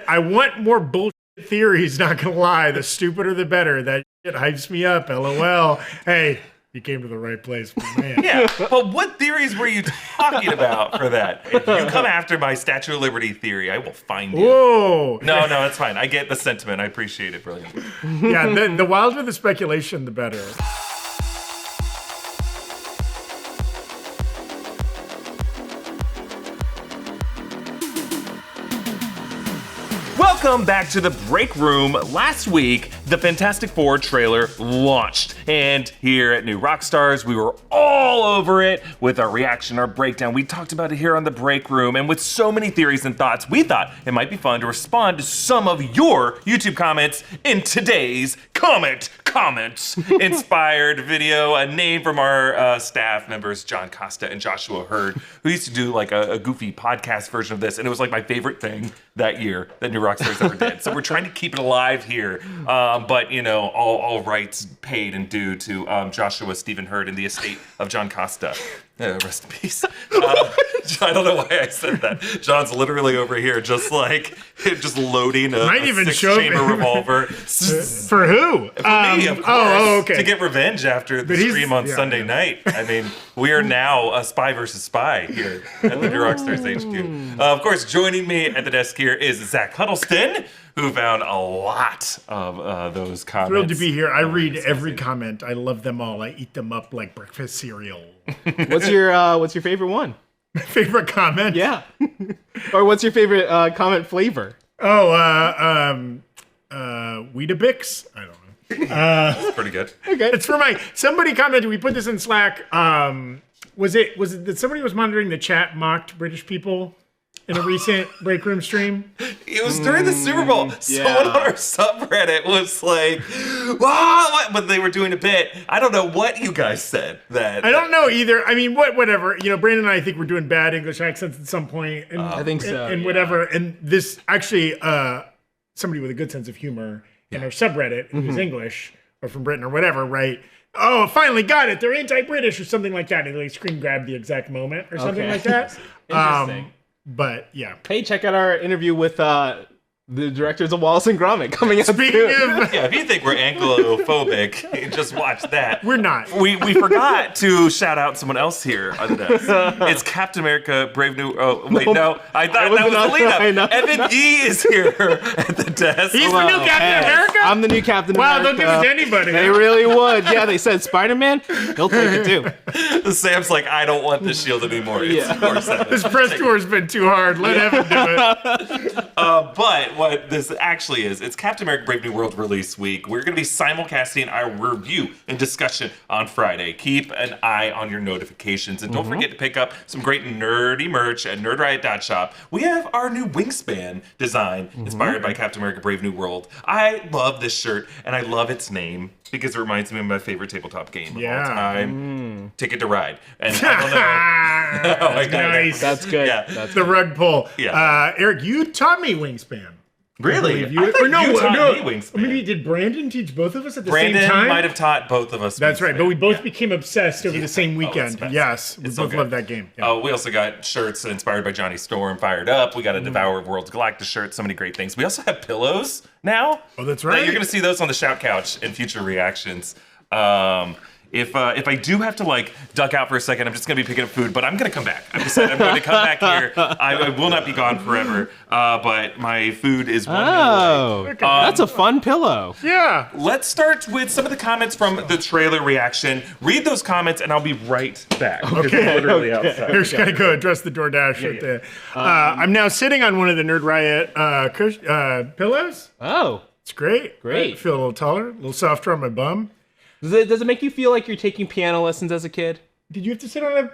I want more bullshit theories, not gonna lie. The stupider the better. That shit hypes me up, LOL. Hey, you came to the right place, man. Yeah, but what theories were you talking about for that? If you come after my Statue of Liberty theory, I will find you. Whoa. No, it's fine. I get the sentiment. I appreciate it. Brilliant. Yeah, the wilder the speculation, the better. Welcome back to the break room. Last week, the Fantastic Four trailer launched. And here at New Rockstars, we were all over it with our reaction, our breakdown. We talked about it here on the break room. And with so many theories and thoughts, we thought it might be fun to respond to some of your YouTube comments in today's comments inspired video. A name from our staff members, John Costa and Joshua Hurd, who used to do like a goofy podcast version of this. And it was like my favorite thing that year that New Rockstars ever did. So we're trying to keep it alive here. But, you know, all rights paid and due to Joshua Stephen Hurd and the estate of John Costa. Rest in peace. I don't know why I said that. John's literally over here just loading a six-chamber revolver. For who? For me, of course. Oh, okay. To get revenge after the stream on Sunday night. I mean, we are now a spy versus spy here at the New Rockstars HQ. Of course, joining me at the desk here is Zach Huddleston, who found a lot of those comments. Thrilled to be here. I read every comment. I love them all. I eat them up like breakfast cereal. What's your favorite one? My favorite comment? Yeah. Or what's your favorite comment flavor? Oh, Weetabix? I don't know. That's pretty good. Okay. It's for somebody commented, we put this in Slack. Was it that somebody was monitoring the chat mocked British people in a recent break room stream? It was during the Super Bowl. Someone on our subreddit was like, wow, what? But they were doing a bit. I don't know what you guys said. I don't know either. I mean, whatever. You know, Brandon and I think we're doing bad English accents at some point. And, I think so. And whatever. And this actually, somebody with a good sense of humor in our subreddit who's English or from Britain or whatever, right? Oh, finally got it. They're anti-British or something like that. And they screen grab the exact moment or something like that. Interesting. But yeah. Hey, check out our interview with the directors of Wallace and Gromit coming up. Speaking of, if you think we're Anglophobic, just watch that. We're not. We forgot to shout out someone else here on the desk. It's Captain America, Brave New. Oh wait, no, I thought that was Alina. Evan Yee is here at the desk. He's the new Captain America. I'm the new Captain Wow, America. they'll give it to anybody. They really would. Yeah, they said Spider-Man. He'll take it too. Sam's like, I don't want this shield anymore. It's This press tour has been too hard. Let Evan do it. But what this actually is, it's Captain America Brave New World release week. We're going to be simulcasting our review and discussion on Friday. Keep an eye on your notifications. And don't forget to pick up some great nerdy merch at nerdriot.shop. We have our new wingspan design inspired by Captain America Brave New World. I love this shirt, and I love its name because it reminds me of my favorite tabletop game of all time, Ticket to Ride. And I don't know. Nice. That's good. Yeah. That's The rug pull. Yeah. Eric, you taught me wingspan. Really? I I thought you taught me wingspan. Maybe did Brandon teach both of us at the same Brandon time? might have taught both of us. That's right, wingspan. but we both Yeah. became obsessed over the same weekend. it's Yes, we so both good. loved that game. Yeah. Oh, we also got shirts inspired by Johnny Storm, fired up. We got a Devour of Worlds Galactus shirt, so many great things. We also have pillows now. Oh, that's right. You're going to see those on the Shout Couch in future reactions. If I do have to like duck out for a second, I'm just going to be picking up food, but I'm going to come back. I'm going to come back here. I will not be gone forever, but my food is one meal away. that's a fun pillow. Yeah. Let's start with some of the comments from the trailer reaction. Read those comments, and I'll be right back. Okay. Literally outside. Here's got to go address the DoorDash right there. I'm now sitting on one of the Nerd Riot pillows. Oh. It's great. Great. I feel a little taller, a little softer on my bum. Does it make you feel like you're taking piano lessons as a kid? Did you have to sit on a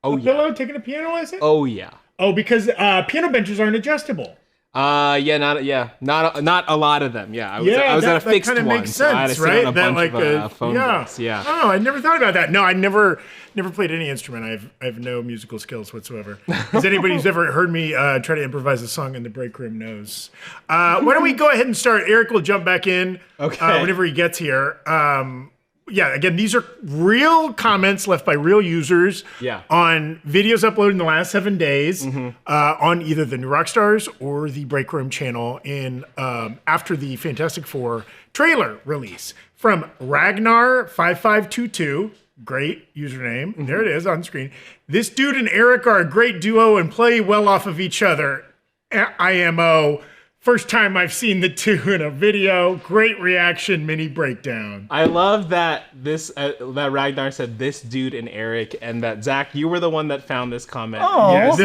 yeah. pillow taking a piano lesson? Oh yeah. Oh, because piano benches aren't adjustable. Not a lot of them. Yeah, I was at a fixed that kind of one. makes So I had sense, to sit right? on a bunch of phone books. Yeah. Oh, I never thought about that. No, I never played any instrument. I have no musical skills whatsoever. As anybody who's ever heard me try to improvise a song in the break room knows. Why don't we go ahead and start? Eric will jump back in whenever he gets here. yeah, again, these are real comments left by real users on videos uploaded in the last 7 days on either the New Rockstars or the Breakroom channel in after the Fantastic Four trailer release. From Ragnar5522, great username. There it is on screen. This dude and Erik are a great duo and play well off of each other. IMO. First time I've seen the two in a video. Great reaction, mini breakdown. I love that that Ragnar said this dude and Erik, and that Zach, you were the one that found this comment. Oh, yeah,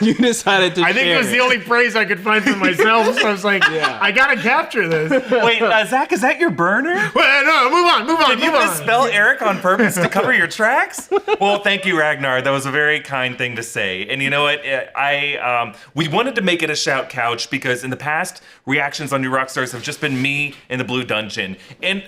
You decided to I think it was the only praise I could find for myself, so I was like, I gotta capture this. Wait, Zach, is that your burner? Well, no, move on. Did you misspell Erik on purpose to cover your tracks? Well, thank you, Ragnar. That was a very kind thing to say. And you know what? We wanted to make it a shout couch because in the past, reactions on New Rockstars have just been me in the Blue Dungeon. And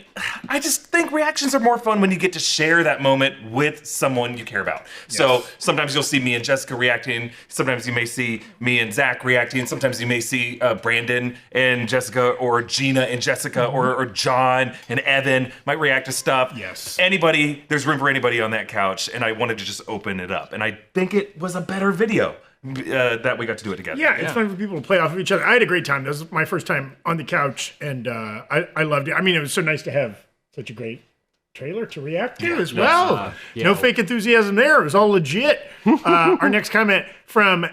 I just think reactions are more fun when you get to share that moment with someone you care about. Yes. So sometimes you'll see me and Jessica reacting. Sometimes you may see me and Zach reacting. Sometimes you may see Brandon and Jessica, or Gina and Jessica, or John and Evan might react to stuff. Yes. Anybody, there's room for anybody on that couch. And I wanted to just open it up. And I think it was a better video. That we got to do it together. Yeah, it's fun for people to play off of each other. I had a great time. That was my first time on the couch, and I loved it. I mean, it was so nice to have such a great trailer to react to as well. No fake enthusiasm there. It was all legit. Our next comment from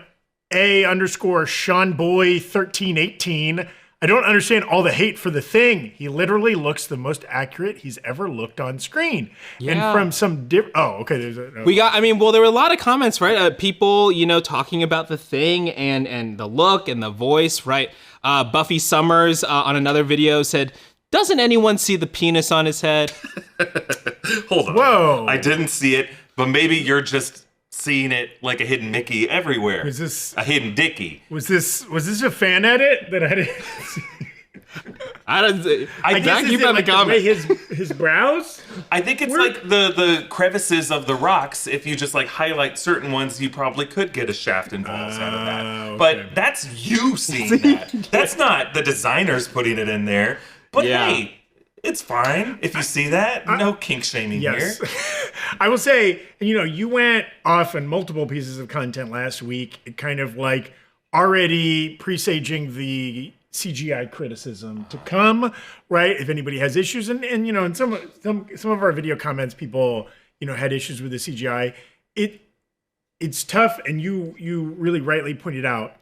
A_SeanBoy1318. I don't understand all the hate for the Thing. He literally looks the most accurate he's ever looked on screen. And from some there were a lot of comments, right? People, talking about the Thing and the look and the voice, right? Buffy Summers on another video said, "Doesn't anyone see the penis on his head?" Hold on. Whoa. I didn't see it, but maybe you're just seeing it like a hidden Mickey everywhere. Was this a hidden Dickie? Was this a fan edit that I didn't see? I guess you found like the comment. His brows? I think it's like the crevices of the rocks. If you just like highlight certain ones, you probably could get a shaft and balls out of that. Okay. But that's you seeing that. That's not the designers putting it in there. But hey, it's fine if you see that. No kink shaming here. I will say, you went off on multiple pieces of content last week, kind of like already presaging the CGI criticism to come, right? If anybody has issues, and in some of our video comments, people had issues with the CGI. It's tough, and you really rightly pointed out,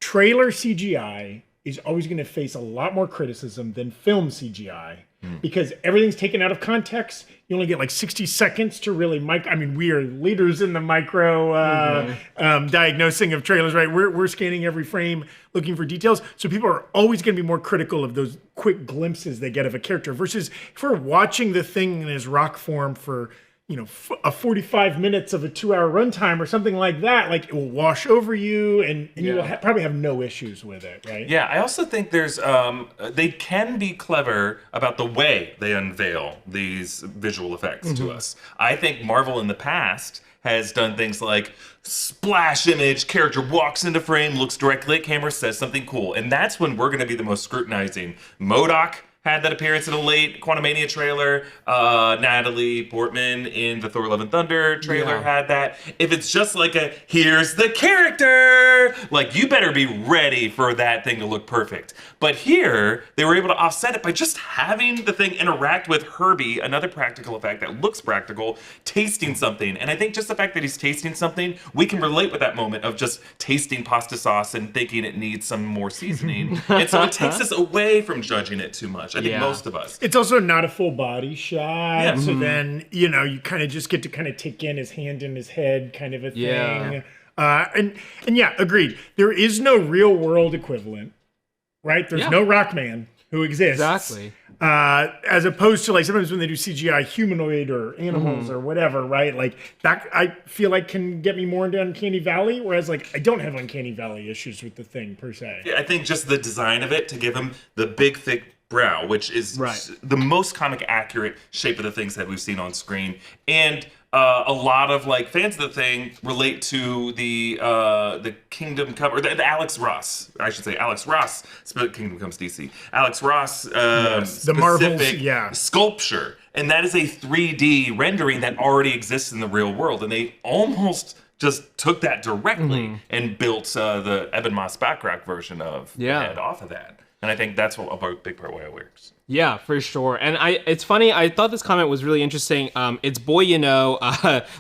trailer CGI is always going to face a lot more criticism than film CGI because everything's taken out of context. You only get like 60 seconds to really we are leaders in the micro diagnosing of trailers, right? We're scanning every frame looking for details. So people are always going to be more critical of those quick glimpses they get of a character versus if we're watching the Thing in his rock form for a 45 minutes of a 2-hour runtime or something like that, like it will wash over you and you will probably have no issues with it, right? Yeah, I also think there's, they can be clever about the way they unveil these visual effects to us. I think Marvel in the past has done things like splash image, character walks into frame, looks directly at camera, says something cool. And that's when we're going to be the most scrutinizing. MODOK had that appearance in a late Quantumania trailer. Natalie Portman in the Thor Love and Thunder trailer had that. If it's just like here's the character, like you better be ready for that thing to look perfect. But here, they were able to offset it by just having the Thing interact with Herbie, another practical effect that looks practical, tasting something. And I think just the fact that he's tasting something, we can relate with that moment of just tasting pasta sauce and thinking it needs some more seasoning. And so it takes us away from judging it too much. I think most of us. It's also not a full body shot. So then, you kind of just get to kind of take in his hand in his head kind of a thing. And agreed. There is no real world equivalent, right? There's no Rockman who exists. Exactly. As opposed to like sometimes when they do CGI humanoid or animals or whatever, right? Like that I feel like can get me more into Uncanny Valley, whereas like I don't have Uncanny Valley issues with the Thing per se. Yeah, I think just the design of it to give him the big thick brow, which is the most comic accurate shape of the Things that we've seen on screen. And a lot of like fans of the thing relate to the Kingdom Come, or the Alex Ross, I should say Alex Ross, Kingdom Comes DC, Alex Ross the Marvels, sculpture, and that is a 3D rendering that already exists in the real world, and they almost just took that directly and built the Ebon moss-bachrach version of the head off of that. And I think that's a big part why it works. Yeah, for sure. And it's funny, I thought this comment was really interesting. It's Boy You Know,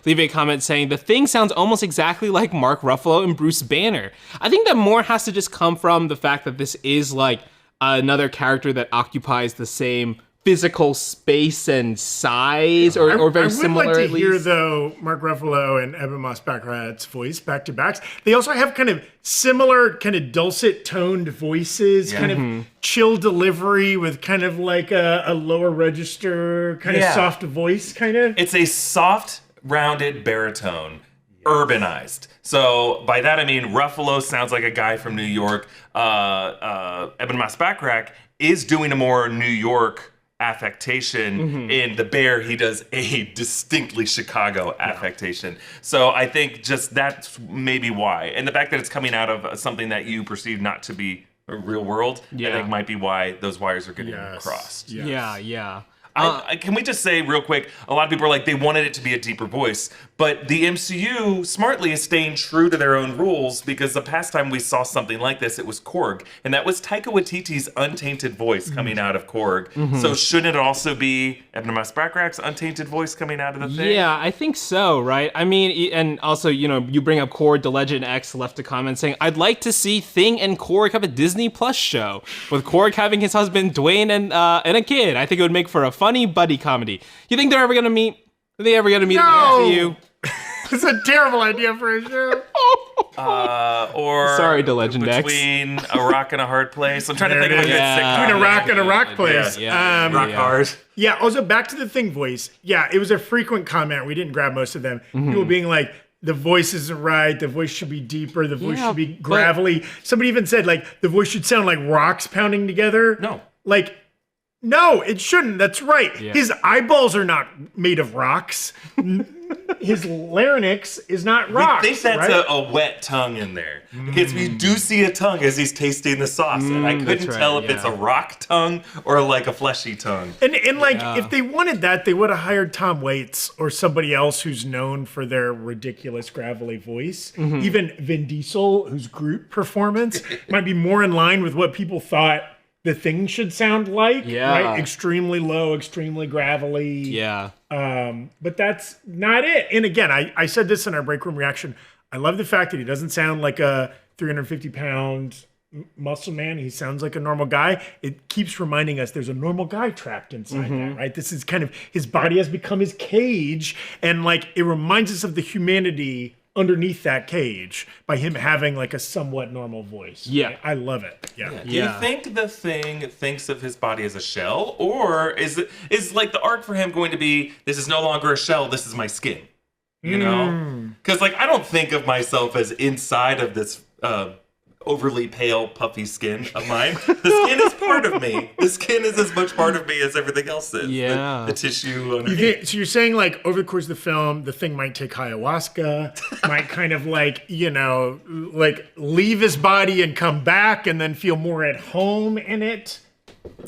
leave a comment saying, the thing sounds almost exactly like Mark Ruffalo and Bruce Banner. I think that more has to just come from the fact that this is like another character that occupies the same physical space and size, or very similar. I would like to hear though Mark Ruffalo and Ebon moss-bachrach's voice back to backs. They also have kind of similar, kind of dulcet toned voices, kind of chill delivery with kind of like a lower register, kind of soft voice, kind of. It's a soft, rounded baritone, urbanized. So by that I mean Ruffalo sounds like a guy from New York. Ebon moss-bachrach is doing a more New York affectation. In The Bear, he does a distinctly Chicago affectation. So I think just that's maybe why. And the fact that it's coming out of something that you perceive not to be a real world, I think might be why those wires are getting crossed. Yeah. Can we just say real quick, a lot of people are like, they wanted it to be a deeper voice, but the MCU smartly is staying true to their own rules, because the past time we saw something like this, it was Korg, and that was Taika Waititi's untainted voice coming out of Korg. So shouldn't it also be Ebon moss-bachrach's untainted voice coming out of the thing? Yeah, I think so, right? I mean, and also, you know, you bring up Korg, the Legend X left a comment saying, I'd like to see Thing and Korg have a Disney Plus show, with Korg having his husband Dwayne and a kid. I think it would make for a funny buddy comedy. You think they're ever gonna meet? Are they ever gonna meet in the MCU? It's a terrible idea for a show. Or sorry to Legend X. Between A Rock and a Hard Place. I'm trying to think of a good sitcom. Between A Rock and a Rock Place. Rock hard. Yeah, also back to the Thing voice. Yeah, it was a frequent comment. We didn't grab most of them. People being like, the voice isn't right, the voice should be deeper, the voice should be gravelly. Somebody even said, like, the voice should sound like rocks pounding together. No. Like, no, it shouldn't. That's right. Yeah. His eyeballs are not made of rocks. His larynx is not rocks. I think that's right? a wet tongue in there. Because we do see a tongue as he's tasting the sauce. And I couldn't tell if it's a rock tongue or like a fleshy tongue. And like, if they wanted that, they would have hired Tom Waits or somebody else who's known for their ridiculous gravelly voice. Even Vin Diesel, whose Groot performance might be more in line with what people thought the Thing should sound like. Right? Extremely low, extremely gravelly. Yeah. But that's not it. And again, I said this in our break room reaction. I love the fact that he doesn't sound like a 350-pound muscle man. He sounds like a normal guy. It keeps reminding us there's a normal guy trapped inside that, right? This is kind of, his body has become his cage. And like, it reminds us of the humanity underneath that cage by him having like a somewhat normal voice. Yeah. I love it. Yeah. Do you think the Thing thinks of his body as a shell, or is like the arc for him going to be, this is no longer a shell, this is my skin? You know? Because like, I don't think of myself as inside of this overly pale, puffy skin of mine. The skin is part of me. The skin is as much part of me as everything else is. Yeah. The tissue underneath. So you're saying like over the course of the film, the Thing might take ayahuasca, might kind of like, you know, like leave his body and come back and then feel more at home in it?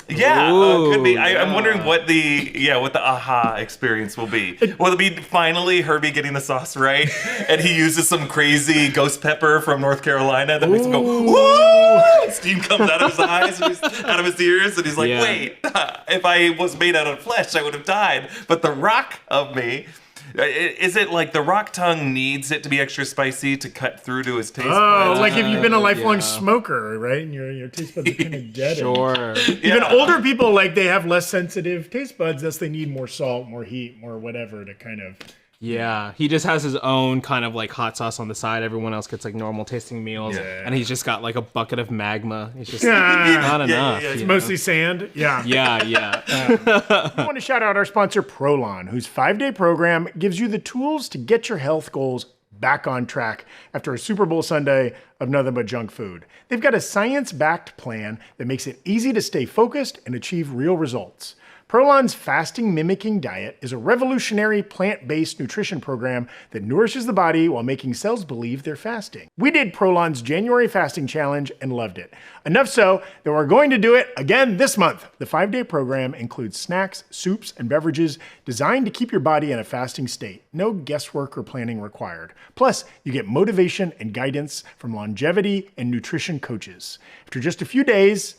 Yeah, could be. I'm wondering what the aha experience will be. Will it be finally Herbie getting the sauce right, and he uses some crazy ghost pepper from North Carolina that makes him go, woo! And steam comes out of his eyes, and out of his ears, and he's like, wait, if I was made out of flesh, I would have died. But the rock of me. Is it like the rock tongue needs it to be extra spicy to cut through to his taste buds? Like if you've been a lifelong smoker, right? And your taste buds are kind of dead. Sure. Even older people, like they have less sensitive taste buds, thus they need more salt, more heat, more whatever to kind of... Yeah, he just has his own kind of like hot sauce on the side. Everyone else gets like normal tasting meals, and he's just got like a bucket of magma. It's just not enough. It's mostly sand. Yeah. I want to shout out our sponsor, Prolon, whose 5-day program gives you the tools to get your health goals back on track after a Super Bowl Sunday of nothing but junk food. They've got a science-backed plan that makes it easy to stay focused and achieve real results. Prolon's fasting mimicking diet is a revolutionary plant-based nutrition program that nourishes the body while making cells believe they're fasting. We did Prolon's January fasting challenge and loved it. Enough so that we're going to do it again this month. The 5-day program includes snacks, soups, and beverages designed to keep your body in a fasting state. No guesswork or planning required. Plus, you get motivation and guidance from longevity and nutrition coaches. After just a few days,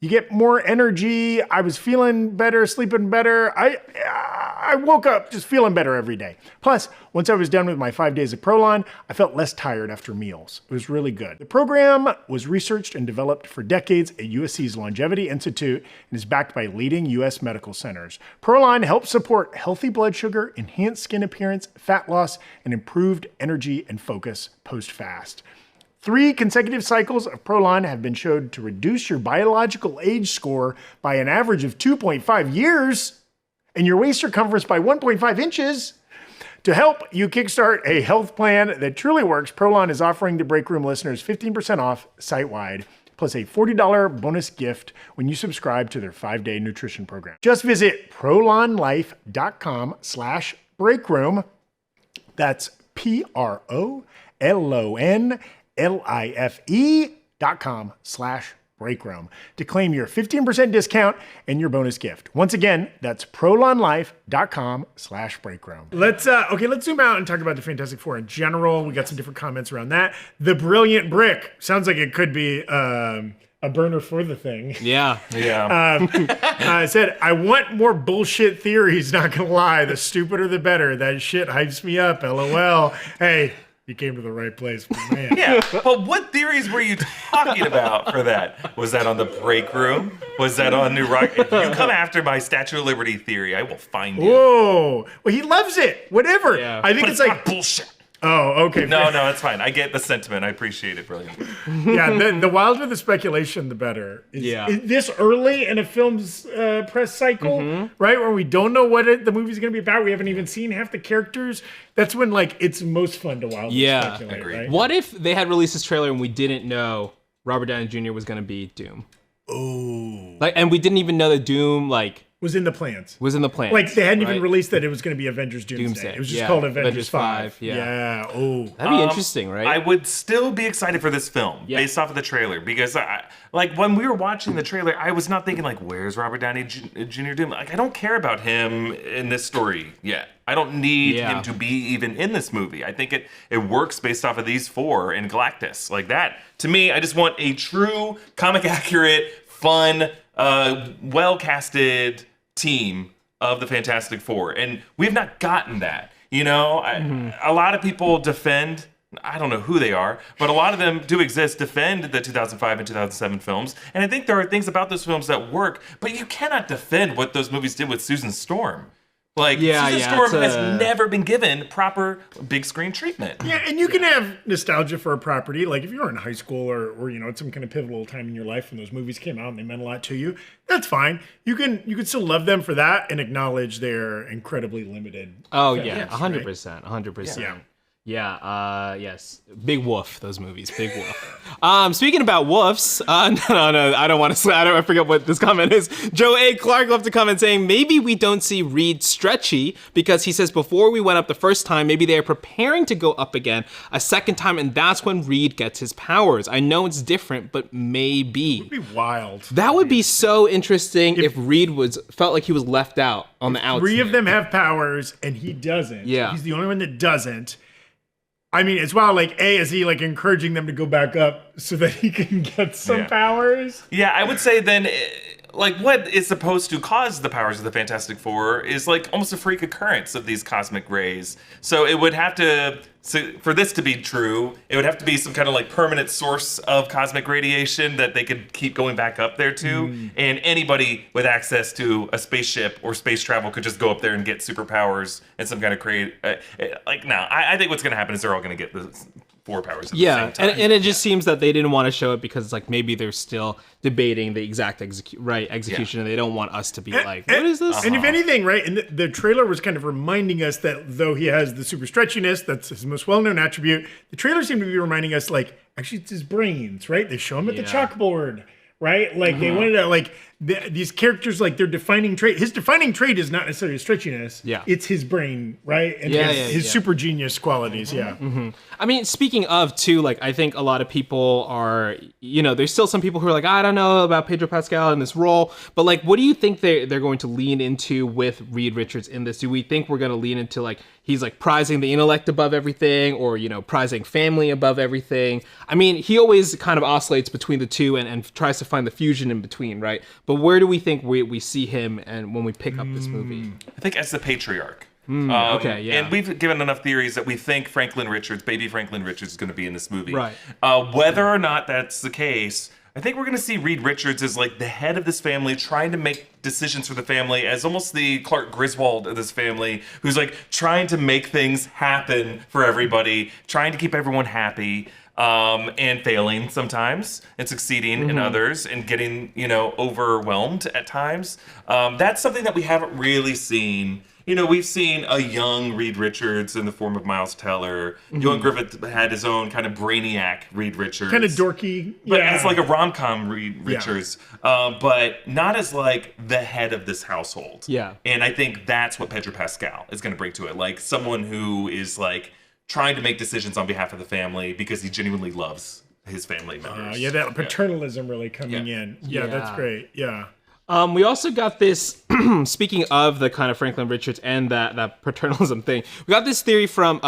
you get more energy. I was feeling better, sleeping better. I woke up just feeling better every day. Plus, once I was done with my 5 days of Prolon, I felt less tired after meals. It was really good. The program was researched and developed for decades at USC's Longevity Institute and is backed by leading US medical centers. Prolon helps support healthy blood sugar, enhanced skin appearance, fat loss, and improved energy and focus post-fast. 3 consecutive cycles of Prolon have been shown to reduce your biological age score by an average of 2.5 years and your waist circumference by 1.5 inches. To help you kickstart a health plan that truly works, Prolon is offering the Breakroom listeners 15% off site-wide, plus a $40 bonus gift when you subscribe to their 5-day nutrition program. Just visit prolonlife.com/breakroom. That's prolonlife.com/breakroom to claim your 15% discount and your bonus gift. Once again, that's prolonlife.com/breakroom. Let's zoom out and talk about the Fantastic Four in general. We got some different comments around that. The Brilliant Brick sounds like it could be a burner for the thing. Yeah. I said, I want more bullshit theories, not gonna lie. The stupider the better. That shit hypes me up, LOL. Hey, you came to the right place, man. Yeah, but what theories were you talking about for that? Was that on the break room? Was that on New Rock? If you come after my Statue of Liberty theory, I will find you. Whoa. Well, he loves it. Whatever. Yeah. I think But it's it's like not bullshit. Oh, okay. No, it's fine. I get the sentiment. I appreciate it, brilliant. Yeah, the wilder the speculation, the better. Is this early in a film's press cycle, right? Where we don't know what the movie's going to be about. We haven't even seen half the characters. That's when it's most fun to wildly speculate, agreed. right? What if they had released this trailer and we didn't know Robert Downey Jr. was going to be Doom? Oh. And we didn't even know that Doom, was in the plans. They hadn't even released that it was going to be Avengers Doomsday. It was just called Avengers 5. Yeah. Oh. That'd be interesting, right? I would still be excited for this film based off of the trailer because, when we were watching the trailer, I was not thinking where's Robert Downey Jr. Doom? I don't care about him in this story yet. I don't need him to be even in this movie. I think it works based off of these 4 and Galactus. Like that, to me, I just want a true comic accurate, fun, well-casted team of the Fantastic Four, and we've not gotten that. A lot of people defend, I don't know who they are, but a lot of them do exist, defend the 2005 and 2007 films, and I think there are things about those films that work, but you cannot defend what those movies did with Susan Storm. Susan Storm has never been given proper big screen treatment. Yeah, and you can have nostalgia for a property. Like if you were in high school or at some kind of pivotal time in your life when those movies came out and they meant a lot to you, that's fine. You can still love them for that and acknowledge their incredibly limited. Oh yeah, 100%, 100%. Yes. Big woof, those movies. Big woof. Speaking about woofs, no, I don't want to. I forget what this comment is. Joe A. Clark left a comment saying maybe we don't see Reed stretchy because he says before we went up the first time, maybe they are preparing to go up again a second time, and that's when Reed gets his powers. I know it's different, but maybe. It would be wild. That would be so interesting if Reed felt like he was left out on the outside. 3 of them have powers and he doesn't. Yeah. He's the only one that doesn't. I mean, it's wild. Is he encouraging them to go back up so that he can get some powers? Yeah, I would say then, what is supposed to cause the powers of the Fantastic Four is almost a freak occurrence of these cosmic rays. So it would have to, for this to be true, it would have to be some kind of permanent source of cosmic radiation that they could keep going back up there to. And anybody with access to a spaceship or space travel could just go up there and get superpowers and some kind of I think what's going to happen is they're all going to get the 4 powers at the same time. And it just seems that they didn't want to show it because maybe they're still debating the exact execution and they don't want us to be what is this? And if anything, right, and the trailer was kind of reminding us that though he has the super stretchiness, that's his most well-known attribute, the trailer seemed to be reminding us actually it's his brains, right? They show him at the chalkboard, right? Like they wanted to like these characters, like their defining trait. His defining trait is not necessarily stretchiness. Yeah. It's his brain, right? And his super genius qualities. Yeah. I mean, speaking of too, like I think a lot of people are, there's still some people who are like, I don't know about Pedro Pascal in this role, but like, what do you think they're going to lean into with Reed Richards in this? Do we think we're going to lean into like he's like prizing the intellect above everything, or prizing family above everything? I mean, he always kind of oscillates between the two and tries to find the fusion in between, right? But where do we think we see him and when we pick up this movie? I think as the patriarch. Okay, yeah. And we've given enough theories that we think baby Franklin Richards is going to be in this movie. Right. Whether or not that's the case, I think we're going to see Reed Richards as like the head of this family, trying to make decisions for the family, as almost the Clark Griswold of this family, who's like trying to make things happen for everybody, trying to keep everyone happy. And failing sometimes and succeeding in others and getting, overwhelmed at times. That's something that we haven't really seen. We've seen a young Reed Richards in the form of Miles Teller. Ewan Griffith had his own kind of brainiac Reed Richards. Kind of dorky. But as like a rom-com Reed Richards. But not as like the head of this household. Yeah. And I think that's what Pedro Pascal is going to bring to it. Like someone who is like trying to make decisions on behalf of the family because he genuinely loves his family members. That paternalism really coming in. Yeah, that's great. Yeah. We also got this, speaking of the kind of Franklin Richards and that paternalism thing, we got this theory from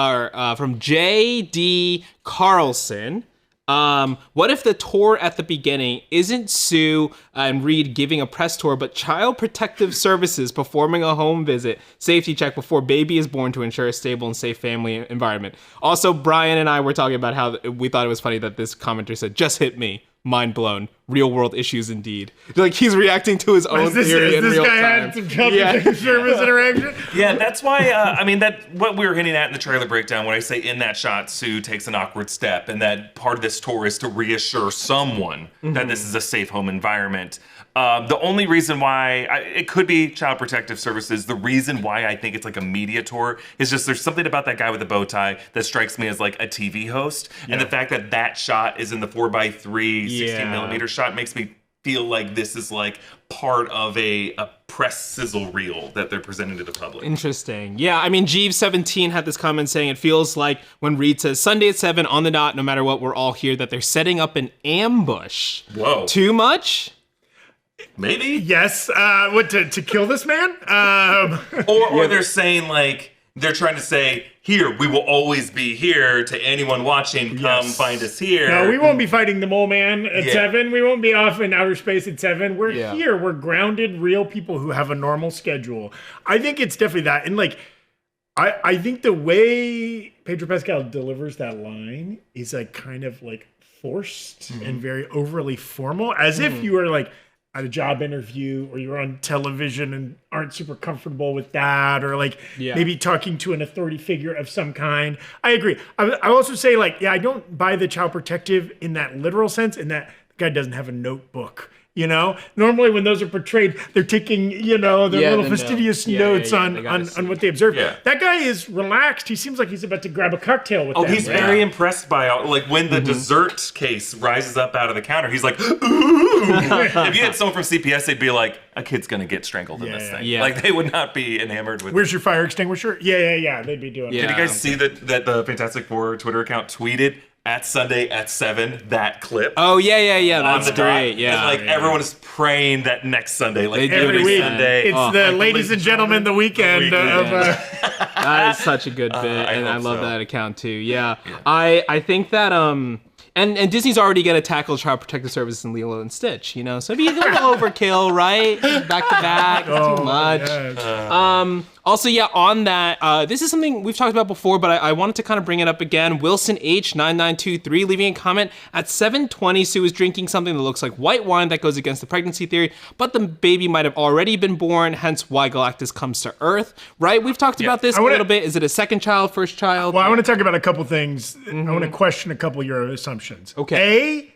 J.D. Carlson. What if the tour at the beginning isn't Sue and Reed giving a press tour, but Child Protective Services performing a home visit safety check before baby is born to ensure a stable and safe family environment? Also, Brian and I were talking about how we thought it was funny that this commenter said, "Just hit me. Mind blown. Real world issues indeed." Like he's reacting to his own theory in real time. This guy had some Child Protective Service interaction. Yeah, that's why. What we were hinting at in the trailer breakdown when I say in that shot, Sue takes an awkward step, and that part of this tour is to reassure someone that this is a safe home environment. The only reason why it could be Child Protective Services, the reason why I think it's like a media tour is just there's something about that guy with the bow tie that strikes me as like a TV host, and the fact that that shot is in the 4x3 16 millimeter shot makes me feel like this is like part of a press sizzle reel that they're presenting to the public. Interesting. Yeah, I mean, Jeeves17 had this comment saying it feels like when Reed says Sunday at 7 on the dot, no matter what, we're all here, that they're setting up an ambush. Whoa. Too much? Maybe. Yes. What, to kill this man? Or they're saying like, they're trying to say, here, we will always be here to anyone watching. Come find us here. No, we won't be fighting the mole man at 7. We won't be off in outer space at 7. We're here. We're grounded, real people who have a normal schedule. I think it's definitely that. And like, I think the way Pedro Pascal delivers that line is like kind of like forced and very overly formal, as if you were like at a job interview or you're on television and aren't super comfortable with that, or like maybe talking to an authority figure of some kind. I agree. I also say like, I don't buy the child protective in that literal sense, in that the guy doesn't have a notebook. Normally when those are portrayed, they're taking, their little fastidious notes on what they observe. Yeah. That guy is relaxed. He seems like he's about to grab a cocktail with them. He's very impressed by, like, when the dessert case rises up out of the counter, he's like, ooh. If you had someone from CPS, they'd be like, a kid's going to get strangled in this thing. Yeah. Like, they would not be enamored with Where's your fire extinguisher? Yeah. They'd be doing it. Did you guys see that the Fantastic Four Twitter account tweeted at Sunday at 7 that clip? Oh, yeah. That's great. Yeah. And everyone is praying that next Sunday, like every week. Sunday. It's the ladies and gentlemen, the weekend. That is such a good bit, and I love that account too. Yeah. I think that and Disney's already gonna tackle Child Protective Services and Lilo and Stitch, so it'd be a little overkill, right? Back to back, too much. Yes. Also, on that, this is something we've talked about before, but I wanted to kind of bring it up again. Wilson H9923 leaving a comment at 7:20. Sue is drinking something that looks like white wine that goes against the pregnancy theory, but the baby might have already been born, hence why Galactus comes to Earth. Right? We've talked about this a little bit. Is it a second child, first child? Well, I want to talk about a couple things. I want to question a couple of your assumptions. Okay.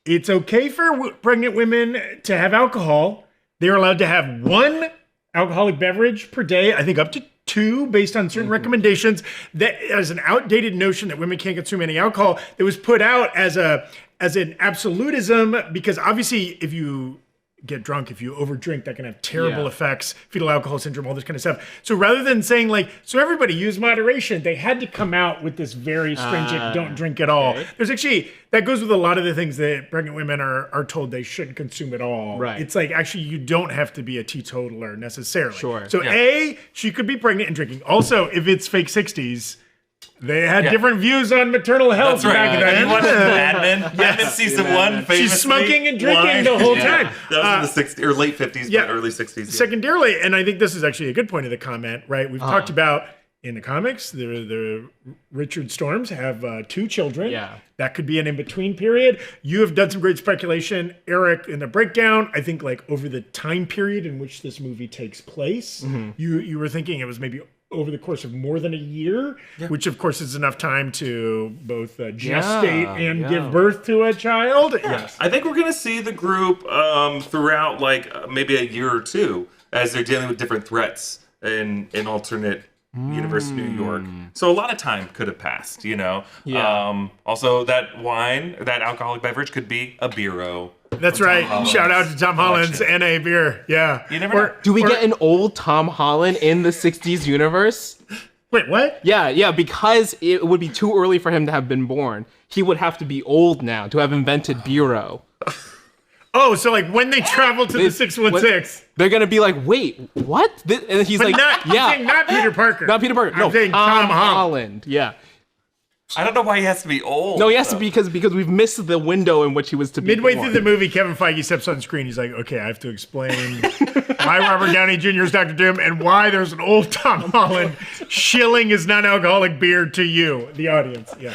It's okay for pregnant women to have alcohol. They're allowed to have one alcoholic beverage per day, I think up to II, based on certain recommendations, that as an outdated notion that women can't consume any alcohol, that was put out as an absolutism, because obviously if you get drunk, if you overdrink, that can have terrible effects, fetal alcohol syndrome, all this kind of stuff. So rather than saying so everybody use moderation, they had to come out with this very stringent don't drink at all. Okay. There's actually, that goes with a lot of the things that pregnant women are told they shouldn't consume at all. Right. It's like, actually, you don't have to be a teetotaler necessarily. Sure. So she could be pregnant and drinking. Also, if it's fake 60s, they had different views on maternal health back then. You watched Mad Men? Mad Men season 1, famously. She's smoking and drinking the whole time. That was in the 60s, or late 50s, but early 60s. Yeah. Secondarily, and I think this is actually a good point of the comment, right? We've talked about, in the comics, the Richard Storms have 2 children. Yeah. That could be an in-between period. You have done some great speculation, Erik, in the breakdown. I think over the time period in which this movie takes place, you were thinking it was maybe over the course of more than a year, which of course is enough time to both gestate and give birth to a child. Yes. I think we're going to see the group throughout maybe a year or two as they're dealing with different threats in alternate universe New York. So a lot of time could have passed, also, that wine, that alcoholic beverage could be a beero. That's right. Shout out to Tom Holland's NA beer. Yeah. You never know. Do we get an old Tom Holland in the 60s universe? Wait, what? Yeah, because it would be too early for him to have been born. He would have to be old now to have invented bureau. Oh, so when they travel to the 616, they're gonna be like, "Wait, what?" And he's not Peter Parker. Not Peter Parker. No, Tom Holland. Yeah. I don't know why he has to be old. No, he has to be because we've missed the window in which he was to be Midway born. through the movie, Kevin Feige steps on screen. He's like, okay, I have to explain why Robert Downey Jr. is Dr. Doom and why there's an old Tom Holland shilling his non-alcoholic beer to you, the audience. Yeah.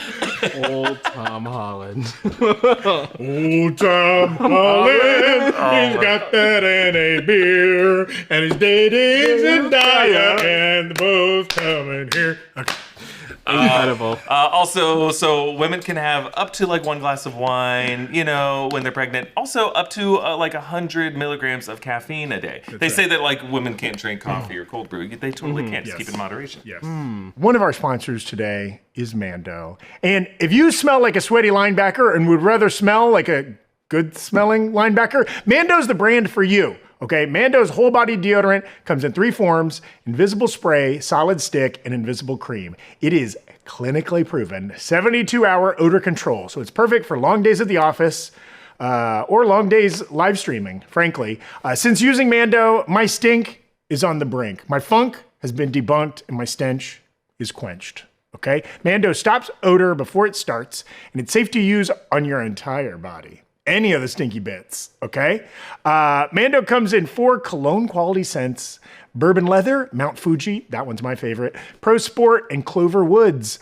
Old Tom Holland. Old Tom Holland, he's got that NA beer, and his dating's in Zendaya, and they're both coming here. Okay. Incredible. Also, so women can have up to 1 glass of wine, when they're pregnant. Also, up to 100 milligrams of caffeine a day. They say that women can't drink coffee or cold brew. They totally can't. Just keep in moderation. Yes. One of our sponsors today is Mando. And if you smell like a sweaty linebacker and would rather smell like a good smelling linebacker, Mando's the brand for you. Okay, Mando's whole body deodorant comes in 3 forms: invisible spray, solid stick, and invisible cream. It is clinically proven 72-hour odor control. So it's perfect for long days at the office or long days live streaming, frankly. Since using Mando, my stink is on the brink. My funk has been debunked and my stench is quenched. Okay, Mando stops odor before it starts, and it's safe to use on your entire body. Any of the stinky bits, okay? Mando comes in 4 cologne quality scents: Bourbon Leather, Mount Fuji, that one's my favorite, Pro Sport, and Clover Woods.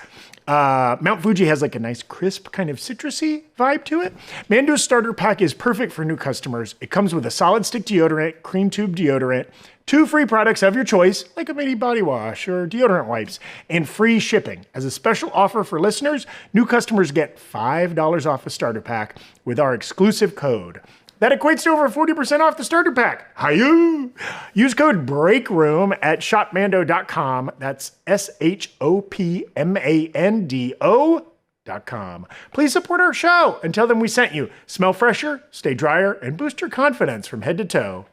Mount Fuji has a nice crisp kind of citrusy vibe to it. Mando's starter pack is perfect for new customers. It comes with a solid stick deodorant, cream tube deodorant, 2 free products of your choice, like a mini body wash or deodorant wipes, and free shipping. As a special offer for listeners, new customers get $5 off a starter pack with our exclusive code. That equates to over 40% off the starter pack. Hi-yoo! Use code BREAKROOM at shopmando.com. That's SHOPMANDO.com. Please support our show and tell them we sent you. Smell fresher, stay drier, and boost your confidence from head to toe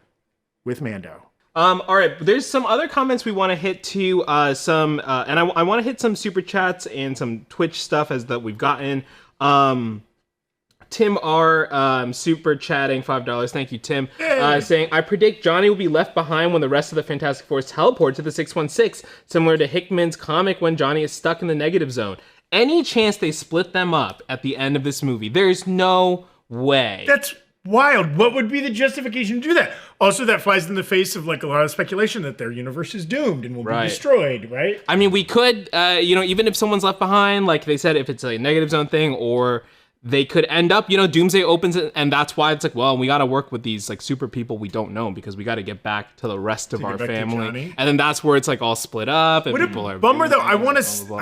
with Mando. All right, there's some other comments we want to hit to, and I want to hit some super chats and some Twitch stuff that we've gotten. Tim R. Super chatting $5. Thank you, Tim. Saying, I predict Johnny will be left behind when the rest of the Fantastic Four teleport to the 616, similar to Hickman's comic when Johnny is stuck in the negative zone. Any chance they split them up at the end of this movie? There's no way. That's wild. What would be the justification to do that? Also, that flies in the face of like a lot of speculation that their universe is doomed and will be destroyed, right? I mean, we could, even if someone's left behind, like they said, if it's a negative zone thing, or they could end up, Doomsday opens it, and that's why it's like, well, we got to work with these like super people we don't know because we got to get back to the rest of our family, and then that's where it's like all split up. And what people a are bummer though. I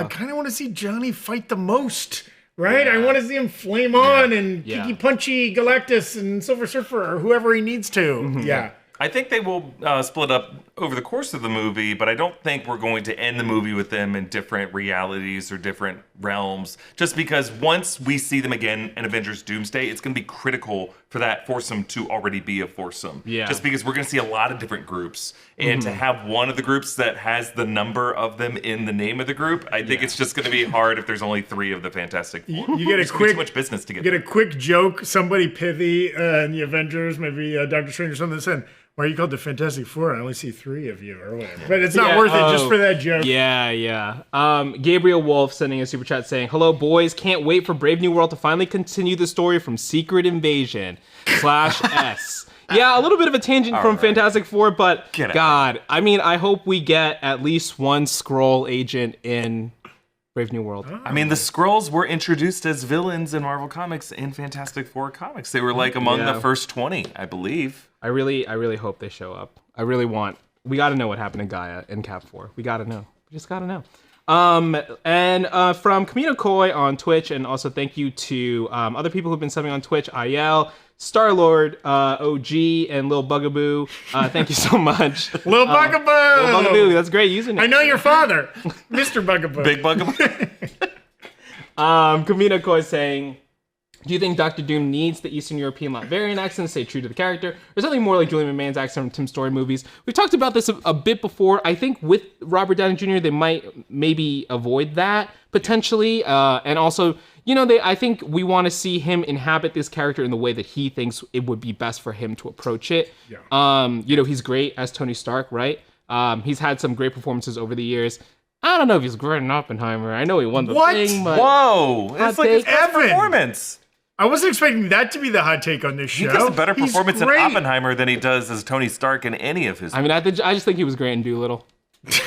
kind of want to see Johnny fight the most. Right? Yeah. I want to see him flame on and Kiki Punchy Galactus and Silver Surfer or whoever he needs to. Mm-hmm. Yeah. I think they will split up over the course of the movie, but I don't think we're going to end the movie with them in different realities or different realms. Just because once we see them again in Avengers Doomsday, it's going to be critical for that foursome to already be a foursome. Yeah. Just because we're going to see a lot of different groups. And to have one of the groups that has the number of them in the name of the group, I think it's just going to be hard if there's only 3 of the Fantastic Four. You get a quick, too much business to get. You get a quick joke, somebody pithy in the Avengers, maybe Doctor Strange or something, said, "Why are you called the Fantastic Four? I only see 3 of you," or whatever. But it's not worth it just for that joke. Yeah. Gabriel Wolf sending a super chat saying, "Hello, boys. Can't wait for Brave New World to finally continue the story from Secret Invasion /S." Yeah, a little bit of a tangent from Fantastic Four, but God, I mean, I hope we get at least one Skrull agent in Brave New World. I mean, the Skrulls were introduced as villains in Marvel Comics in Fantastic Four comics. They were like among the first 20, I believe. I really hope they show up. We got to know what happened to Gaia in Cap 4. We got to know. We just got to know. And from Kamino Koi on Twitch, and also thank you to other people who've been subbing on Twitch, IL, Star-Lord, OG, and Lil Bugaboo. Thank you so much. Lil Bugaboo! Lil Bugaboo, that's great username. I know your father, Mr. Bugaboo. Big Bugaboo. Kamino Koi saying, do you think Doctor Doom needs the Eastern European Latvian accent to stay true to the character, or something more like Julian McMahon's accent from Tim Story movies? We've talked about this a bit before. I think with Robert Downey Jr., they might maybe avoid that potentially, and also, I think we want to see him inhabit this character in the way that he thinks it would be best for him to approach it. Yeah. He's great as Tony Stark, right? He's had some great performances over the years. I don't know if he's great in Oppenheimer. I know he won the thing, but Whoa! It's like his best performance. I wasn't expecting that to be the hot take on this show. He does a better performance in Oppenheimer than he does as Tony Stark in any of his. I mean, I just think he was great in Doolittle.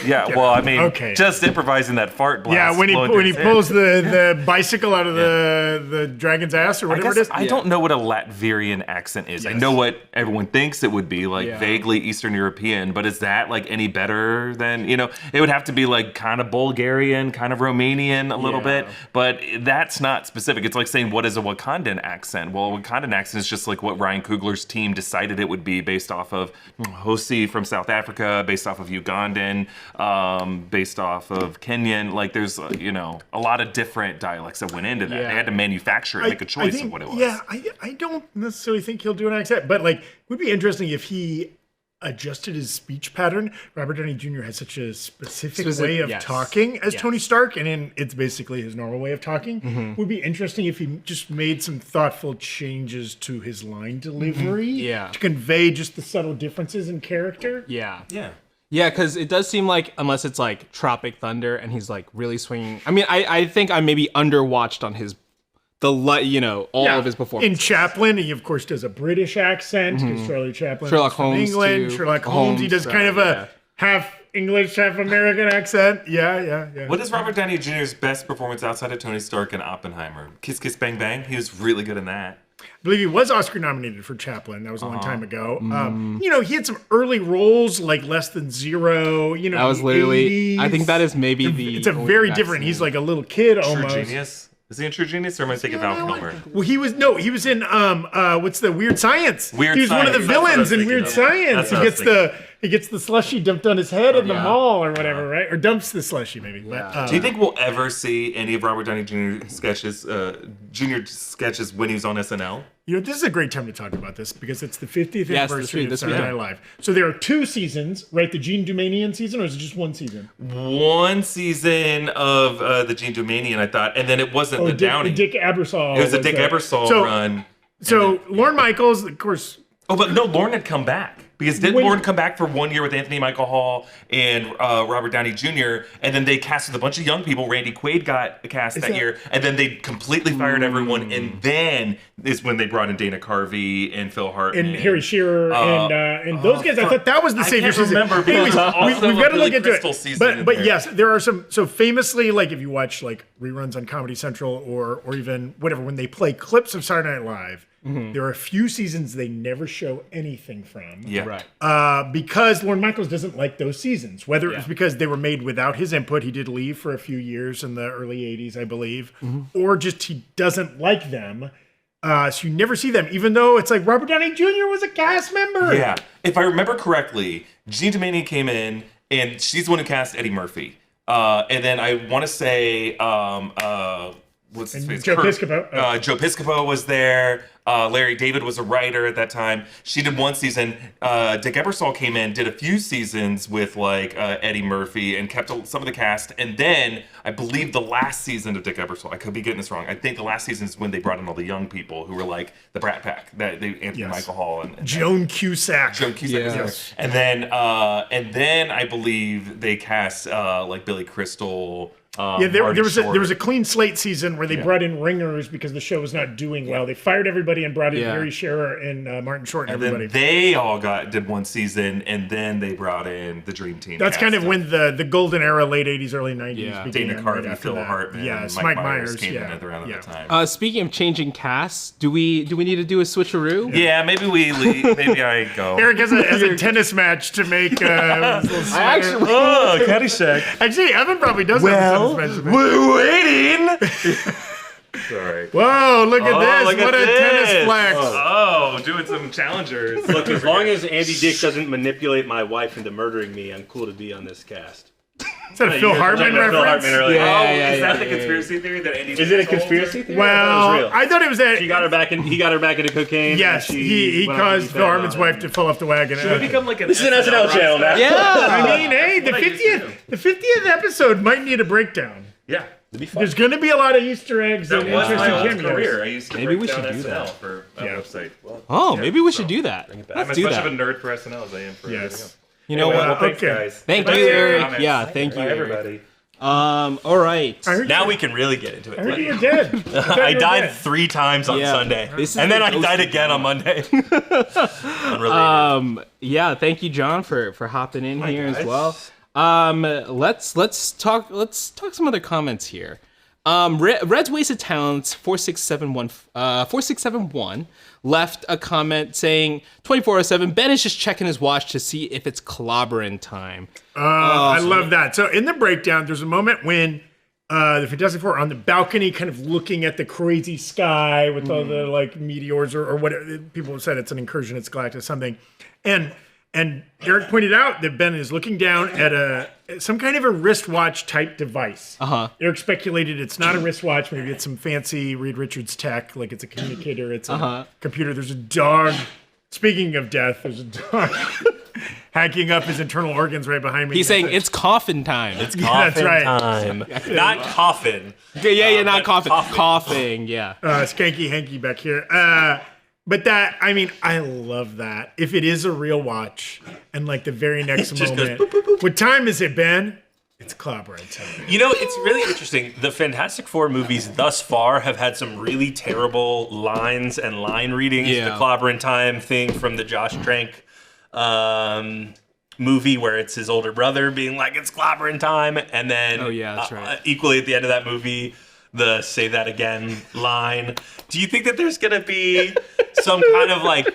Yeah, well, I mean, just improvising that fart blast. Yeah, when he pulls the bicycle out of the dragon's ass or whatever it is. I don't know what a Latvian accent is. Yes. I know what everyone thinks it would be, like vaguely Eastern European, but is that like any better than, it would have to be like kind of Bulgarian, kind of Romanian a little bit, but that's not specific. It's like saying, what is a Wakandan accent? Well, a Wakandan accent is just like what Ryan Coogler's team decided it would be based off of Hosi from South Africa, based off of Ugandan, based off of Kenyan. Like there's a lot of different dialects that went into that. They had to manufacture it, make a choice of what it was. Yeah, I don't necessarily think he'll do an accent, but like it would be interesting if he adjusted his speech pattern. Robert Downey Jr. has such a specific way of talking as Tony Stark, and it's basically his normal way of talking. It would be interesting if he just made some thoughtful changes to his line delivery to convey just the subtle differences in character. Yeah, because it does seem like, unless it's like Tropic Thunder and he's like really swinging. I mean, I think I maybe underwatched on all of his performances. In Chaplin, he of course does a British accent because Charlie Chaplin Sherlock is from Holmes England. too. Sherlock Holmes, he does kind of a half English, half American accent. Yeah. What is Robert Downey Jr.'s best performance outside of Tony Stark and Oppenheimer? Kiss Kiss Bang Bang? He was really good in that. I believe he was Oscar nominated for Chaplin. That was a long time ago. He had some early roles like Less Than Zero. That was literally. 80s. I think that is maybe It's a very different. He's like a little kid almost. True Genius. Is he in True Genius, or am I thinking Val Kilmer? Well, he was in what's the Weird Science? Weird he was Science. one of the villains in Weird Science. He gets the slushy dumped on his head in the mall or whatever, right? Or dumps the slushy maybe. Yeah. But, do you think we'll ever see any of Robert Downey Jr. sketches when he was on SNL? This is a great time to talk about this because it's the 50th anniversary of this Saturday Night Live. So there are 2 seasons, right? The Gene Dumanian season, or is it just 1 season? 1 season of the Gene Dumanian, I thought, and then it wasn't the Downey. Dick Ebersol. It was a Dick Ebersol run. So Lorne Michaels, of course. Oh, but no, Lorne had come back. Because didn't Lorne come back for 1 year with Anthony Michael Hall and Robert Downey Jr., and then they casted a bunch of young people. Randy Quaid got cast that year, and then they completely fired everyone, and then is when they brought in Dana Carvey and Phil Hartman. And Harry Shearer and those guys. I thought that was the Savior season. I can't remember. Anyways, we've got to look into it. But yes, there are some. So famously, like if you watch like reruns on Comedy Central or even whatever, when they play clips of Saturday Night Live, there are a few seasons they never show anything from. Yeah. Right. Because Lorne Michaels doesn't like those seasons. Whether it was because they were made without his input, he did leave for a few years in the early 80s, I believe, or just he doesn't like them. So you never see them, even though it's like Robert Downey Jr. was a cast member. Yeah. If I remember correctly, Jean Doumanian came in, and she's the one who cast Eddie Murphy. And then I want to say, what's his face? Joe Piscopo. Joe Piscopo was there. Larry David was a writer at that time. She did one season. Dick Ebersol came in, did a few seasons with like Eddie Murphy, and kept some of the cast. And then I believe the last season of Dick Ebersol, I could be getting this wrong. I think the last season is when they brought in all the young people who were like the Brat Pack, Anthony Michael Hall and Joan Cusack. Joan Cusack was there. And then I believe they cast like Billy Crystal. There was a clean slate season where they brought in ringers because the show was not doing well. They fired everybody and brought in Gary Scherer and Martin Short and everybody. Then they all did one season, and then they brought in the Dream Team. That's kind of when the golden era, late 80s, early 90s began. Dana Carvey, Phil Hartman, yes, Mike Myers came in around that time. Speaking of changing casts, do we need to do a switcheroo? Yeah, maybe we leave. Maybe I go. Eric has a tennis match to make. Caddyshack. Actually, Evan probably does have a tennis match to make. We're waiting. Sorry. Whoa, look at this. Look what at a this. tennis flex. Oh, doing some challengers. Look, as long as Andy Dick doesn't manipulate my wife into murdering me, I'm cool to be on this cast. Is that a Phil Hartman reference? Phil Hartman earlier. Is that the conspiracy theory that Andy? Is it a conspiracy theory? Well, I thought it was that. He got her back into cocaine. Yes, he caused Phil Hartman's wife to fall off the wagon. Should we become like an This is an SNL channel now. Yeah. I mean, hey, the 50th episode might need a breakdown. Yeah. There's going to be a lot of Easter eggs That and was my interesting old cameos. career. I used to Maybe we break should down do SNL that. for a website. Oh, maybe we should do that. I'm Let's as do much that. of a nerd for SNL as I am for everything else. Yes. You know what? Thanks, Okay. guys. Thank you, Thanks for your Eric. comments. Yeah, thank you, Bye, Eric. everybody. All right. Now we can really get into I heard it. you were dead. I died 3 times on Yeah. Sunday. This is And then the I died ghosted again on Monday. Unrelated. Yeah, thank you, John, for hopping in here as well. Let's talk some other comments here. Red's Wasted Talents 4671 left a comment saying 24/7 Ben is just checking his watch to see if it's clobbering time. I love that. So in the breakdown, there's a moment when the Fantastic Four are on the balcony, kind of looking at the crazy sky with all the like meteors or whatever. People have said it's an incursion, it's galactic something, and Eric pointed out that Ben is looking down at some kind of a wristwatch type device. Eric speculated it's not a wristwatch, maybe it's some fancy Reed Richards tech, like it's a communicator, it's a computer. There's a dog. Speaking of death, there's a dog hacking up his internal organs right behind me. He's saying it's coffin time. It's that's coffin right. time. Not coffin. Yeah, not coffin. Coughing, yeah. Skanky hanky back here. But that, I mean, I love that. If it is a real watch, and like the very next just moment, goes boop, boop, boop. what time is it, Ben? It's clobbering time. You know, it's really interesting. The Fantastic Four movies thus far have had some really terrible lines and line readings. Yeah. The Clobbering Time thing from the Josh Trank movie where it's his older brother being like, it's clobbering time. And then that's right. Equally at the end of that movie, the say that again line. Do you think that there's going to be some kind of like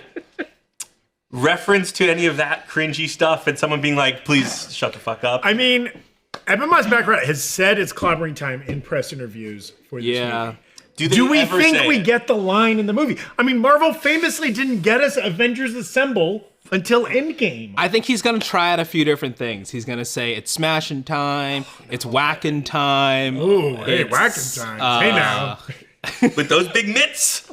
reference to any of that cringy stuff and someone being like, please shut the fuck up? I mean, Evan Moss-Bachrach has said it's clobbering time in press interviews for this movie. Do we think we get the line in the movie? I mean, Marvel famously didn't get us Avengers Assemble until Endgame. I think he's gonna try out a few different things. He's gonna say it's smashing time, it's whacking time. Ooh, hey, whacking time. Hey now. With those big mitts.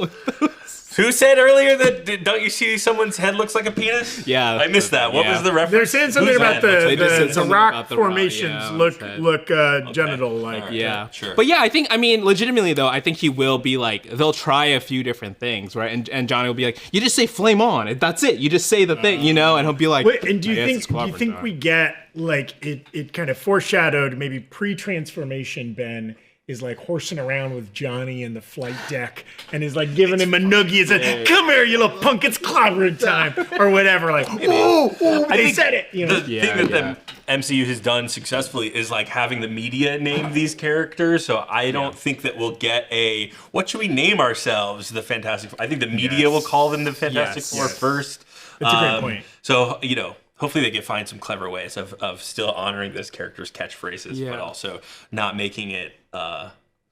Who said earlier that don't you see someone's head looks like a penis? Yeah, I missed that. What was the reference? They're saying something Who's about that? They just said the something rock about the rock, formations yeah, look genital like. Yeah, sure. But yeah, I mean, legitimately though, I think he will be like, they'll try a few different things, right? And Johnny will be like, you just say flame on, that's it. You just say the thing, you know, and he'll be like, Wait, and do I you guess think it's clobbering time. we get like it kind of foreshadowed maybe pre-transformation Ben is like horsing around with Johnny in the flight deck and is like giving him a noogie and said, come here, you little punk, it's clobbering time or whatever. Like, they said it. You know? The thing that the MCU has done successfully is like having the media name these characters. So I don't think that we'll get what should we name ourselves? The Fantastic Four. I think the media will call them the Fantastic Four first. That's a great point. So, you know, hopefully they can find some clever ways of still honoring this character's catchphrases, but also not making it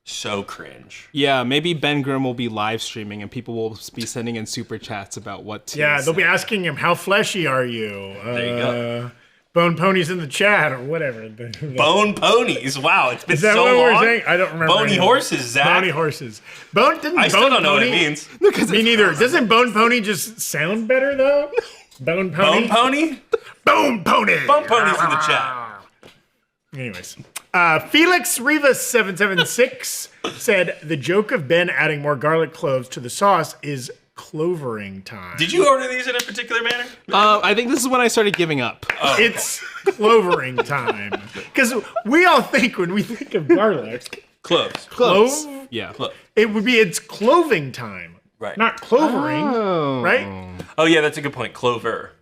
So cringe. Yeah, maybe Ben Grimm will be live streaming and people will be sending in super chats about what to Yeah, they'll be say. asking him, how fleshy are you? There you go. Bone ponies in the chat or whatever. Bone ponies. Wow, it's been Is that so what we're long. saying? I don't remember. Bony anymore. horses, Zach. Bony horses. Didn't I still Bone don't know what it Pony- means. Me neither. Doesn't Bone Pony just sound better though? Bone Pony. Bone pony? Bone Pony. Bone ponies in the chat. Anyways, Felix Rivas 776 said the joke of Ben adding more garlic cloves to the sauce is clovering time. Did you order these in a particular manner? I think this is when I started giving up. It's clovering time because we all think when we think of garlic, Cloves. clove. Yeah. It's cloving time, Right. not clovering, right? Oh, yeah, that's a good point. Clover.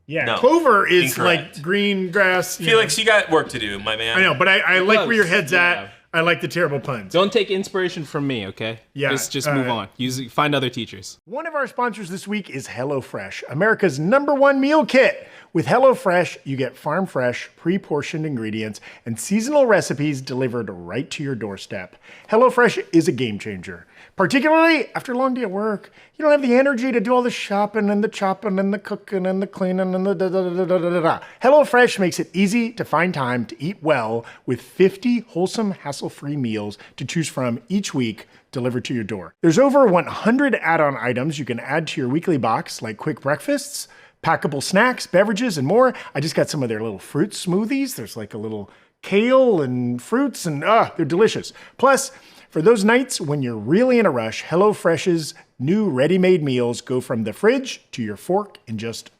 Yeah, No, clover is incorrect. like green grass. Felix, you got work to do, my man. I know, but I like where your head's Yeah. at. I like the terrible puns. Don't take inspiration from me, okay? Yeah, Just move on. Find other teachers. One of our sponsors this week is HelloFresh, America's #1 meal kit. With HelloFresh, you get farm fresh, pre-portioned ingredients and seasonal recipes delivered right to your doorstep. HelloFresh is a game changer, particularly after a long day at work. You don't have the energy to do all the shopping and the chopping and the cooking and the cleaning and the da-da-da-da-da-da-da. HelloFresh makes it easy to find time to eat well with 50 wholesome, hassle-free meals to choose from each week delivered to your door. There's over 100 add-on items you can add to your weekly box, like quick breakfasts, packable snacks, beverages, and more. I just got some of their little fruit smoothies. There's like a little kale and fruits, and they're delicious. Plus, for those nights when you're really in a rush, HelloFresh's new ready-made meals go from the fridge to your fork in just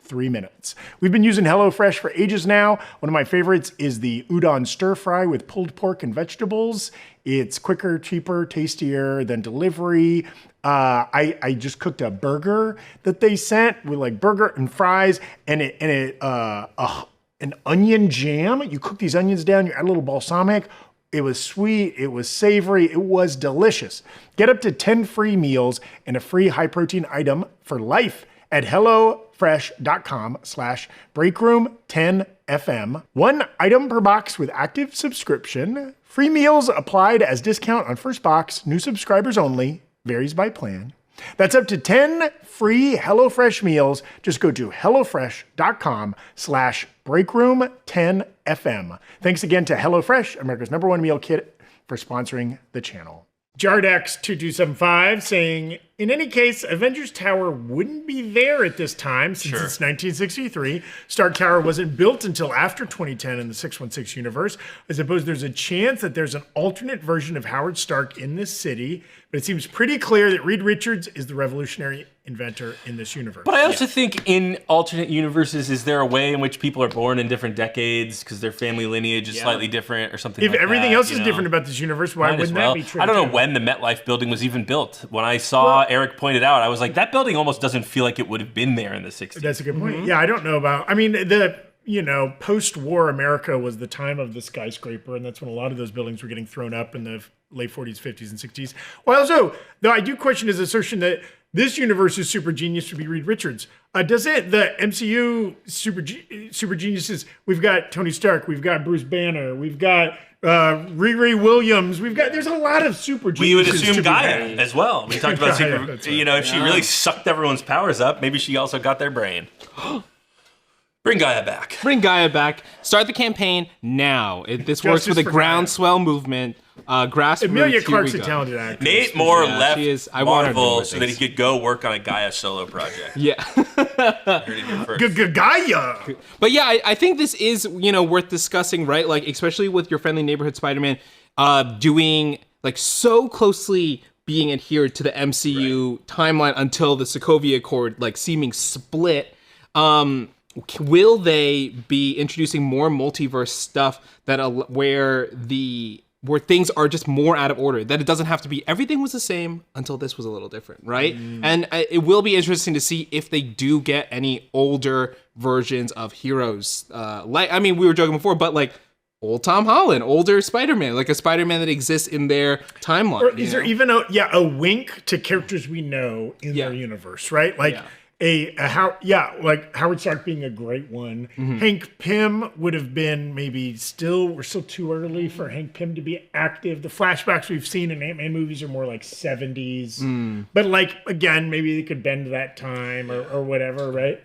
3 minutes. We've been using HelloFresh for ages now. One of my favorites is the udon stir fry with pulled pork and vegetables. It's quicker, cheaper, tastier than delivery. I just cooked a burger that they sent with like burger and fries and an onion jam. You cook these onions down, you add a little balsamic. It was sweet, it was savory, it was delicious. Get up to 10 free meals and a free high protein item for life at HelloFresh.com/breakroom10FM. One item per box with active subscription. Free meals applied as discount on first box. New subscribers only. Varies by plan. That's up to 10 free HelloFresh meals. Just go to HelloFresh.com/breakroom10FM. Thanks again to HelloFresh, America's #1 meal kit, for sponsoring the channel. Jardax2275 saying, in any case, Avengers Tower wouldn't be there at this time since it's 1963. Stark Tower wasn't built until after 2010 in the 616 universe. I suppose there's a chance that there's an alternate version of Howard Stark in this city, but it seems pretty clear that Reed Richards is the revolutionary inventor in this universe. But I also think in alternate universes, is there a way in which people are born in different decades because their family lineage is slightly different or something If like that? everything else you is know? different about this universe, why Might as wouldn't well. that be true? I don't know too? when the MetLife building was even built. When I saw Eric pointed out, I was like, that building almost doesn't feel like it would have been there in the 60s. That's a good point. Yeah, I don't know about. I mean, the post-war America was the time of the skyscraper, and that's when a lot of those buildings were getting thrown up in the late 40s, 50s, and 60s. Well, also, though, I do question his assertion that this universe's super genius would be Reed Richards. Does it? The MCU super geniuses. We've got Tony Stark. We've got Bruce Banner. We've got Riri Williams. There's a lot of super geniuses. We would to assume be Gaia made. as well. We talked about Gaia, super, that's right. if she really sucked everyone's powers up, maybe she also got their brain. Bring Gaia back. Bring Gaia back. Start the campaign now. This works Justice with a for groundswell movement. Grassroots. Amelia here Clark's we a go. talented actress. Nate Moore Yeah, left she is. I want her to do Marvel more so that he things. could go work on a Gaia solo project. Yeah. Heard it here first. Gaia. But yeah, I think this is, worth discussing, right? Like, especially with your friendly neighborhood Spider-Man doing, like, so closely being adhered to the MCU timeline until the Sokovia Accord, like, seeming split. Will they be introducing more multiverse stuff where things are just more out of order? That it doesn't have to be everything was the same until this was a little different, right? And it will be interesting to see if they do get any older versions of heroes. We were joking before, but like old Tom Holland, older Spider-Man, like a Spider-Man that exists in their timeline. Or is there even a wink to characters we know in their universe, right? Like, like Howard Stark being a great one. Hank Pym would have been we're still too early for Hank Pym to be active. The flashbacks we've seen in Ant-Man movies are more like 70s. But like, again, maybe they could bend that time or whatever, right?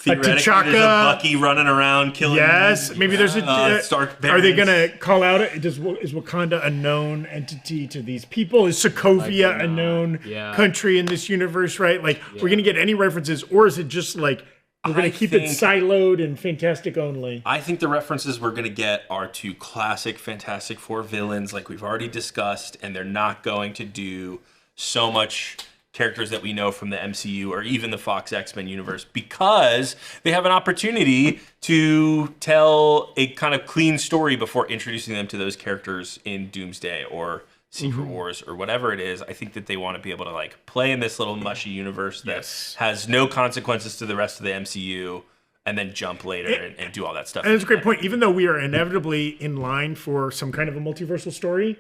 Theoretically, T'Chaka. there's a Bucky running around killing. Yes, maybe there's a Stark. Are they gonna call out it? Is Wakanda a known entity to these people? Is Sokovia a known country in this universe? Right? Like, we're gonna get any references, or is it just like we're gonna keep it siloed and Fantastic only? I think the references we're gonna get are to classic Fantastic Four villains, like we've already discussed, and they're not going to do so much characters that we know from the MCU or even the Fox X-Men universe, because they have an opportunity to tell a kind of clean story before introducing them to those characters in Doomsday or Secret Wars or whatever it is. I think that they want to be able to like play in this little mushy universe that has no consequences to the rest of the MCU, and then jump later and do all that stuff. And it's a great point. Even though we are inevitably in line for some kind of a multiversal story,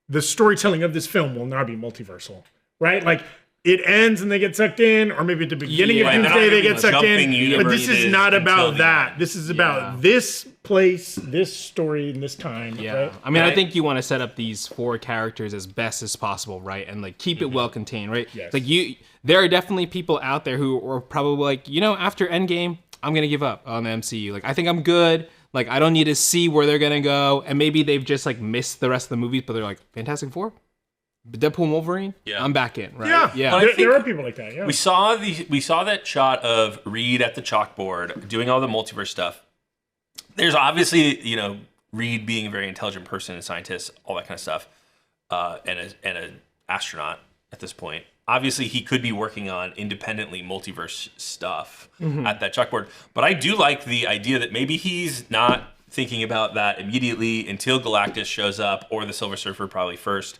the storytelling of this film will not be multiversal, right? Like, it ends and they get sucked in, or maybe at the beginning of Doomsday they get sucked in. But this is not about that. This is about this place, this story, and this time. Yeah. Right? I mean, I think you want to set up these 4 characters as best as possible, right? And like keep it well contained, right? Yes. Like there are definitely people out there who are probably like, after Endgame, I'm gonna give up on the MCU. Like, I think I'm good. Like, I don't need to see where they're gonna go. And maybe they've just like missed the rest of the movies, but they're like, Fantastic Four? Deadpool and Wolverine? Yeah. I'm back in, right? Yeah. There are people like that, yeah. We saw that shot of Reed at the chalkboard doing all the multiverse stuff. There's obviously, Reed being a very intelligent person and scientist, all that kind of stuff, and an astronaut at this point. Obviously, he could be working on independently multiverse stuff at that chalkboard. But I do like the idea that maybe he's not thinking about that immediately until Galactus shows up, or the Silver Surfer probably first.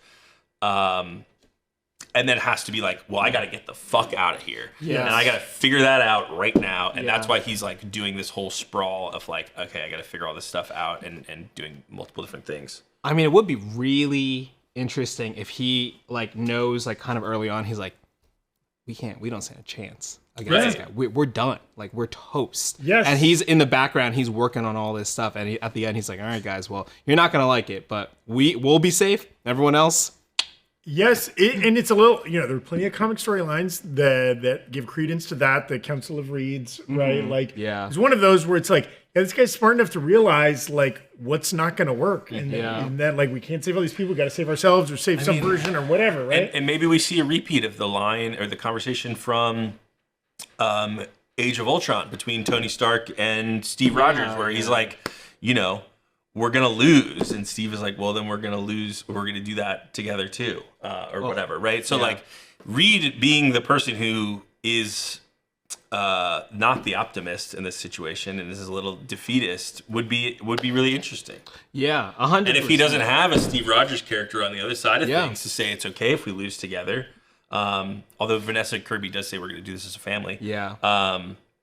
And then has to be like, well, I got to get the fuck out of here. Yes. And I got to figure that out right now. And that's why he's like doing this whole sprawl of like, okay, I got to figure all this stuff out and doing multiple different things. I mean, it would be really interesting if he like knows like kind of early on, he's like, we don't stand a chance against this guy. We're done. Like, we're toast. Yes. And he's in the background, he's working on all this stuff. And at the end, he's like, all right, guys, well, you're not going to like it, but we'll be safe. Everyone else. Yes, and it's a little, there are plenty of comic storylines that give credence to that. The Council of Reeds, right? Like, it's one of those where it's like, this guy's smart enough to realize like what's not going to work, and that like we can't save all these people, we got to save ourselves or save some version or whatever, right? And maybe we see a repeat of the line or the conversation from Age of Ultron between Tony Stark and Steve Rogers, where he's like, we're going to lose. And Steve is like, well, then we're going to lose. We're going to do that together too, or whatever, right? So like Reed being the person who is not the optimist in this situation and is a little defeatist would be really interesting. Yeah, 100%. And if he doesn't have a Steve Rogers character on the other side of things to say it's okay if we lose together, although Vanessa Kirby does say we're going to do this as a family. Yeah.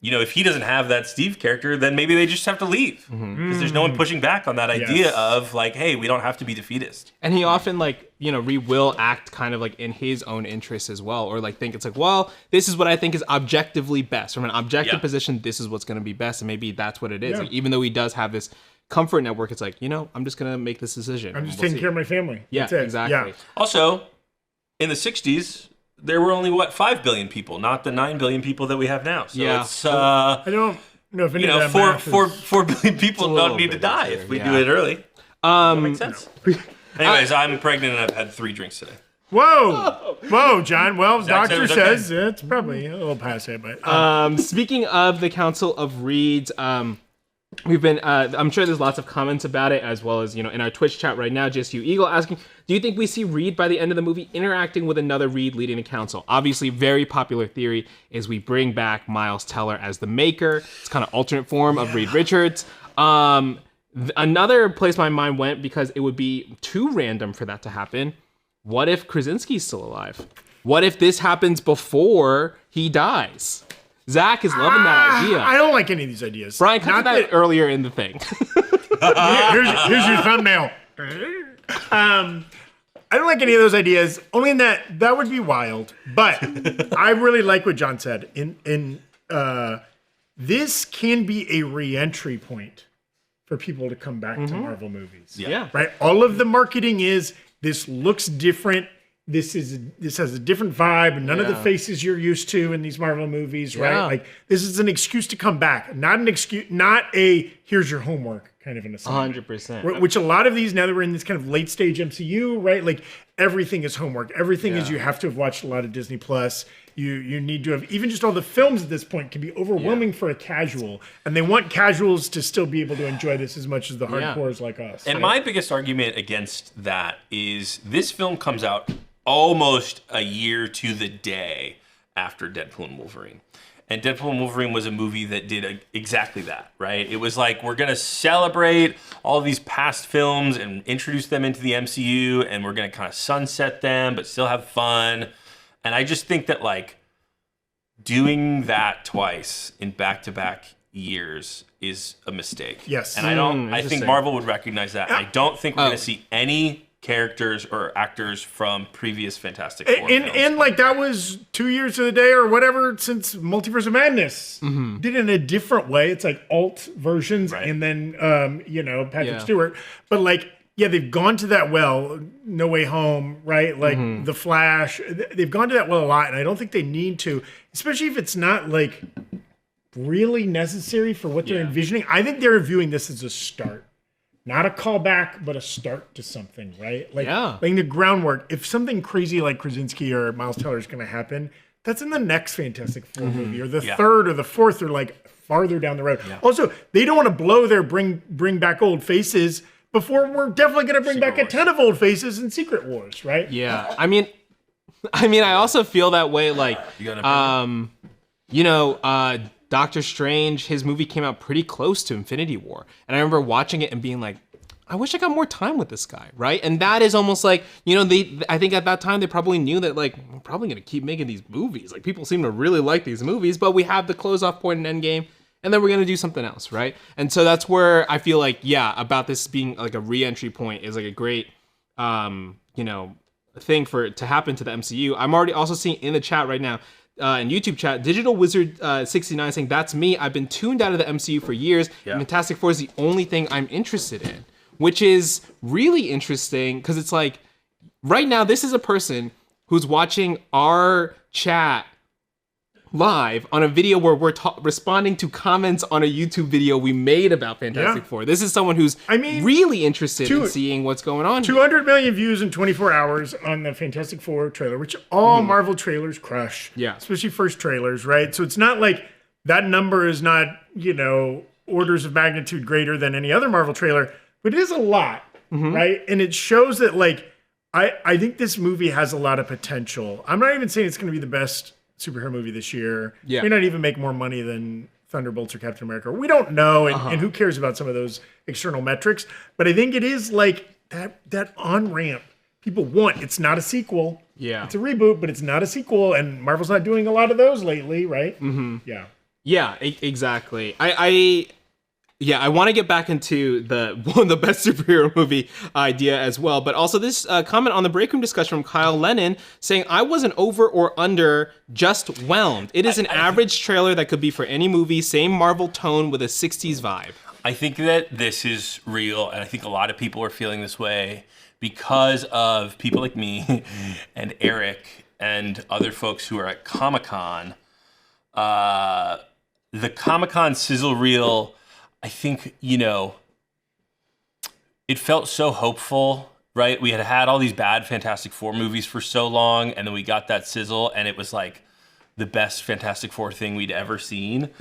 If he doesn't have that Steve character, then maybe they just have to leave. Because there's no one pushing back on that idea of like, hey, we don't have to be defeatist. And he often Reed will act kind of like in his own interests as well, or like think it's like, well, this is what I think is objectively best. From an objective position, this is what's going to be best. And maybe that's what it is. Like, even though he does have this comfort network, it's like, I'm just going to make this decision. I'm just taking care of my family. Yeah, That's it. exactly. Yeah. Also, in the 60s, there were only 5 billion people, not the 9 billion people that we have now. So it's I don't know if any of that math is... 4 billion people don't need to die if we do it early. That makes sense. Anyways, I'm pregnant and I've had 3 drinks today. Whoa, John. Well, Zach doctor says it's probably a little past it, but speaking of the Council of Reeds, we've been, I'm sure there's lots of comments about it, as well as, in our Twitch chat right now, Just You Eagle asking, do you think we see Reed by the end of the movie interacting with another Reed leading the council? Obviously, very popular theory is we bring back Miles Teller as the Maker. It's kind of alternate form of Reed Richards. Another place my mind went, because it would be too random for that to happen. What if Krasinski's still alive? What if this happens before he dies? Zach is loving that idea. I don't like any of these ideas. Brian, cut that earlier in the thing. Here's your thumbnail. I don't like any of those ideas. Only in that would be wild. But I really like what John said. This can be a re-entry point for people to come back to Marvel movies. Yeah. Right? All of the marketing is this looks different. This has a different vibe. None of the faces you're used to in these Marvel movies, right? Yeah. Like this is an excuse to come back, not an excuse, not a here's your homework kind of an assignment. 100%. Which a lot of these, now that we're in this kind of late stage MCU, right? Like everything is homework. Everything is you have to have watched a lot of Disney Plus. You need to have, even just all the films at this point can be overwhelming for a casual. And they want casuals to still be able to enjoy this as much as the hardcores like us. And my biggest argument against that is this film comes out almost a year to the day after Deadpool and Wolverine. And Deadpool and Wolverine was a movie that did exactly that, right? It was like, we're going to celebrate all these past films and introduce them into the MCU, and we're going to kind of sunset them, but still have fun. And I just think that, like, doing that twice in back-to-back years is a mistake. Yes. And I think Marvel would recognize that. I don't think we're going to see any characters or actors from previous Fantastic Four films. And like that was 2 years to the day or whatever since Multiverse of Madness. Did it in a different way. It's like alt versions and then Patrick Stewart. But like, yeah, they've gone to that well. No Way Home, right? Like The Flash. They've gone to that well a lot, and I don't think they need to, especially if it's not like really necessary for what they're envisioning. I think they're viewing this as a start. Not a callback, but a start to something, right? Like laying the groundwork. If something crazy like Krasinski or Miles Teller is going to happen, that's in the next Fantastic Four movie, or the third or the fourth, or like farther down the road. Also, they don't want to blow their bring back old faces before we're definitely going to bring back a ton of old faces in Secret Wars, right? Yeah. I mean, I also feel that way. Like, Doctor Strange, his movie came out pretty close to Infinity War. And I remember watching it and being like, I wish I got more time with this guy, right? And that is almost like, I think at that time they probably knew that, like, we're probably going to keep making these movies. Like, people seem to really like these movies, but we have the close-off point in Endgame, and then we're going to do something else, right? And so that's where I feel like, about this being like a re-entry point is like a great, thing for it to happen to the MCU. I'm already also seeing in the chat right now, in YouTube chat, Digital Wizard 69 saying, that's me. I've been tuned out of the MCU for years. Yeah. Fantastic Four is the only thing I'm interested in, which is really interesting because it's like, right now, this is a person who's watching our chat live on a video where we're responding to comments on a YouTube video we made about Fantastic Four. This is someone who's really interested in seeing what's going on. 200 million views in 24 hours on the Fantastic Four trailer, which all Marvel trailers crush. Yeah. Especially first trailers, right? So it's not like that number is not, orders of magnitude greater than any other Marvel trailer, but it is a lot, right? And it shows that, like, I think this movie has a lot of potential. I'm not even saying it's going to be the best superhero movie this year. May not even make more money than Thunderbolts or Captain America. We don't know, and who cares about some of those external metrics? But I think it is like that on-ramp people want. It's not a sequel. Yeah. It's a reboot, but it's not a sequel, and Marvel's not doing a lot of those lately, right? Yeah. Yeah, exactly. I want to get back into the best superhero movie idea as well, but also this comment on the break room discussion from Kyle Lennon saying, I wasn't over or under, just whelmed. It is an average trailer that could be for any movie, same Marvel tone with a 60s vibe. I think that this is real, and I think a lot of people are feeling this way because of people like me and Eric and other folks who are at Comic-Con. The Comic-Con sizzle reel, I think, it felt so hopeful, right? We had all these bad Fantastic Four movies for so long, and then we got that sizzle, and it was like the best Fantastic Four thing we'd ever seen.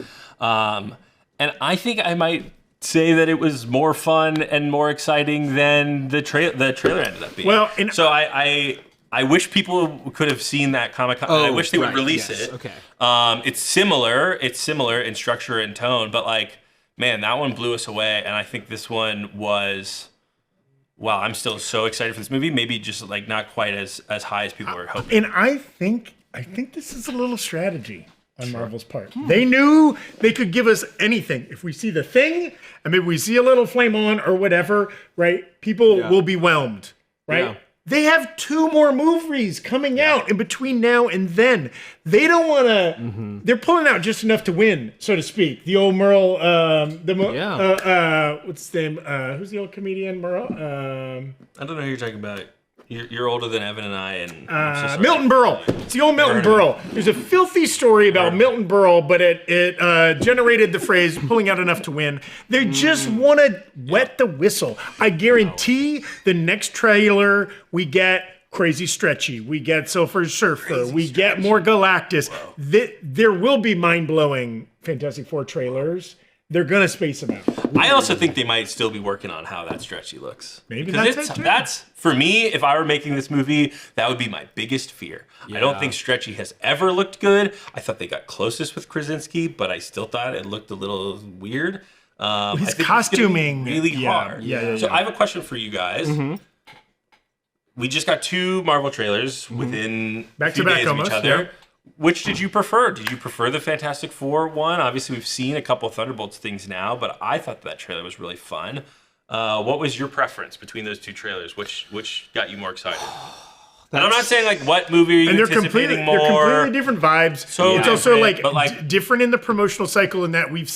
And I think I might say that it was more fun and more exciting than the trailer ended up being. Well, so I wish people could have seen that Comic-Con. I wish they would release it. Okay. It's similar in structure and tone, but like, man, that one blew us away, and I think this one was, wow, I'm still so excited for this movie. Maybe just like not quite as high as people were hoping. And I think this is a little strategy on Marvel's part. They knew they could give us anything. If we see the Thing, and maybe we see a little flame on or whatever, right? People will be whelmed, right? They have 2 more movies coming out in between now and then. They don't want to. They're pulling out just enough to win, so to speak. The old Merle. What's his name? Who's the old comedian? Merle. I don't know who you're talking about. You're older than Evan and I, and I'm so sorry. Milton Berle. It's the old Milton Berle. There's a filthy story about Milton Berle, but it generated the phrase "pulling out enough to win." They just want to wet the whistle. I guarantee the next trailer we get Crazy Stretchy, we get Silver Surfer, we get more Galactus. There will be mind-blowing Fantastic Four trailers. They're gonna space them out. I also think they might still be working on how that Stretchy looks. Maybe that's for me. If I were making this movie, that would be my biggest fear. I don't think Stretchy has ever looked good. I thought they got closest with Krasinski, but I still thought it looked a little weird. His costuming really hard. So I have a question for you guys. We just got 2 Marvel trailers within back a few to back days almost, of each other. Which did you prefer? Did you prefer the Fantastic Four one? Obviously, we've seen a couple of Thunderbolts things now, but I thought that trailer was really fun. What was your preference between those 2 trailers? Which got you more excited? And I'm not saying like what movie are you anticipating more. They're completely different vibes. So it's also like different in the promotional cycle in that we've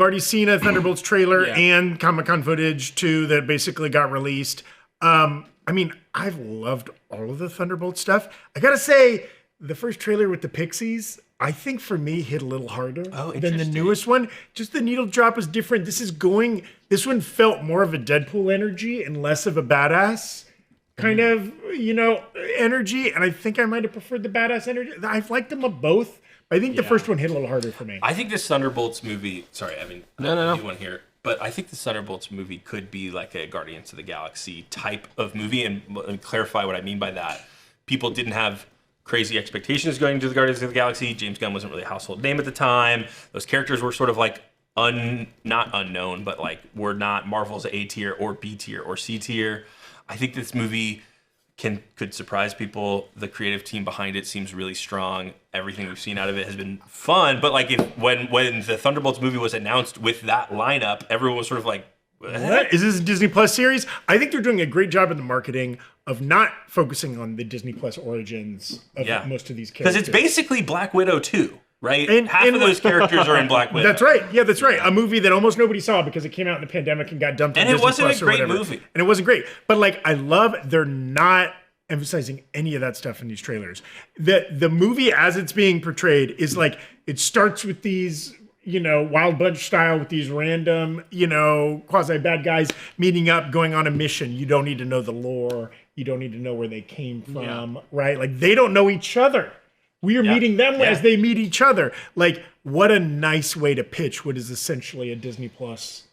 already seen a Thunderbolts trailer and Comic-Con footage too that basically got released. I mean, I've loved all of the Thunderbolt stuff. I gotta say, the first trailer with the Pixies, I think for me hit a little harder than the newest one. Just the needle drop is different. This one felt more of a Deadpool energy and less of a badass kind of, energy. And I think I might have preferred the badass energy. I've liked them both. But I think the first one hit a little harder for me. I think this Thunderbolts movie, sorry, I mean, no. You want to hear. But I think the Thunderbolts movie could be like a Guardians of the Galaxy type of movie. And let me clarify what I mean by that. People didn't have crazy expectations going into the Guardians of the Galaxy. James Gunn wasn't really a household name at the time. Those characters were sort of like not unknown, but like were not Marvel's A tier or B tier or C tier. I think this movie could surprise people. The creative team behind it seems really strong. Everything we've seen out of it has been fun. But like when the Thunderbolts movie was announced with that lineup, everyone was sort of like, what? Is this a Disney Plus series? I think they're doing a great job in the marketing of not focusing on the Disney Plus origins of most of these characters. Because it's basically Black Widow 2. Right? And half of those characters are in Black Widow. That's right. Yeah, that's right. A movie that almost nobody saw because it came out in the pandemic and got dumped on Disney Plus or whatever. And it wasn't a great movie. And it wasn't great. But like, I love they're not emphasizing any of that stuff in these trailers. The movie as it's being portrayed is like, it starts with these, Wild Bunch style with these random, quasi bad guys meeting up, going on a mission. You don't need to know the lore. You don't need to know where they came from, right? Like they don't know each other. We are meeting them as they meet each other. Like, what a nice way to pitch what is essentially a Disney Plus,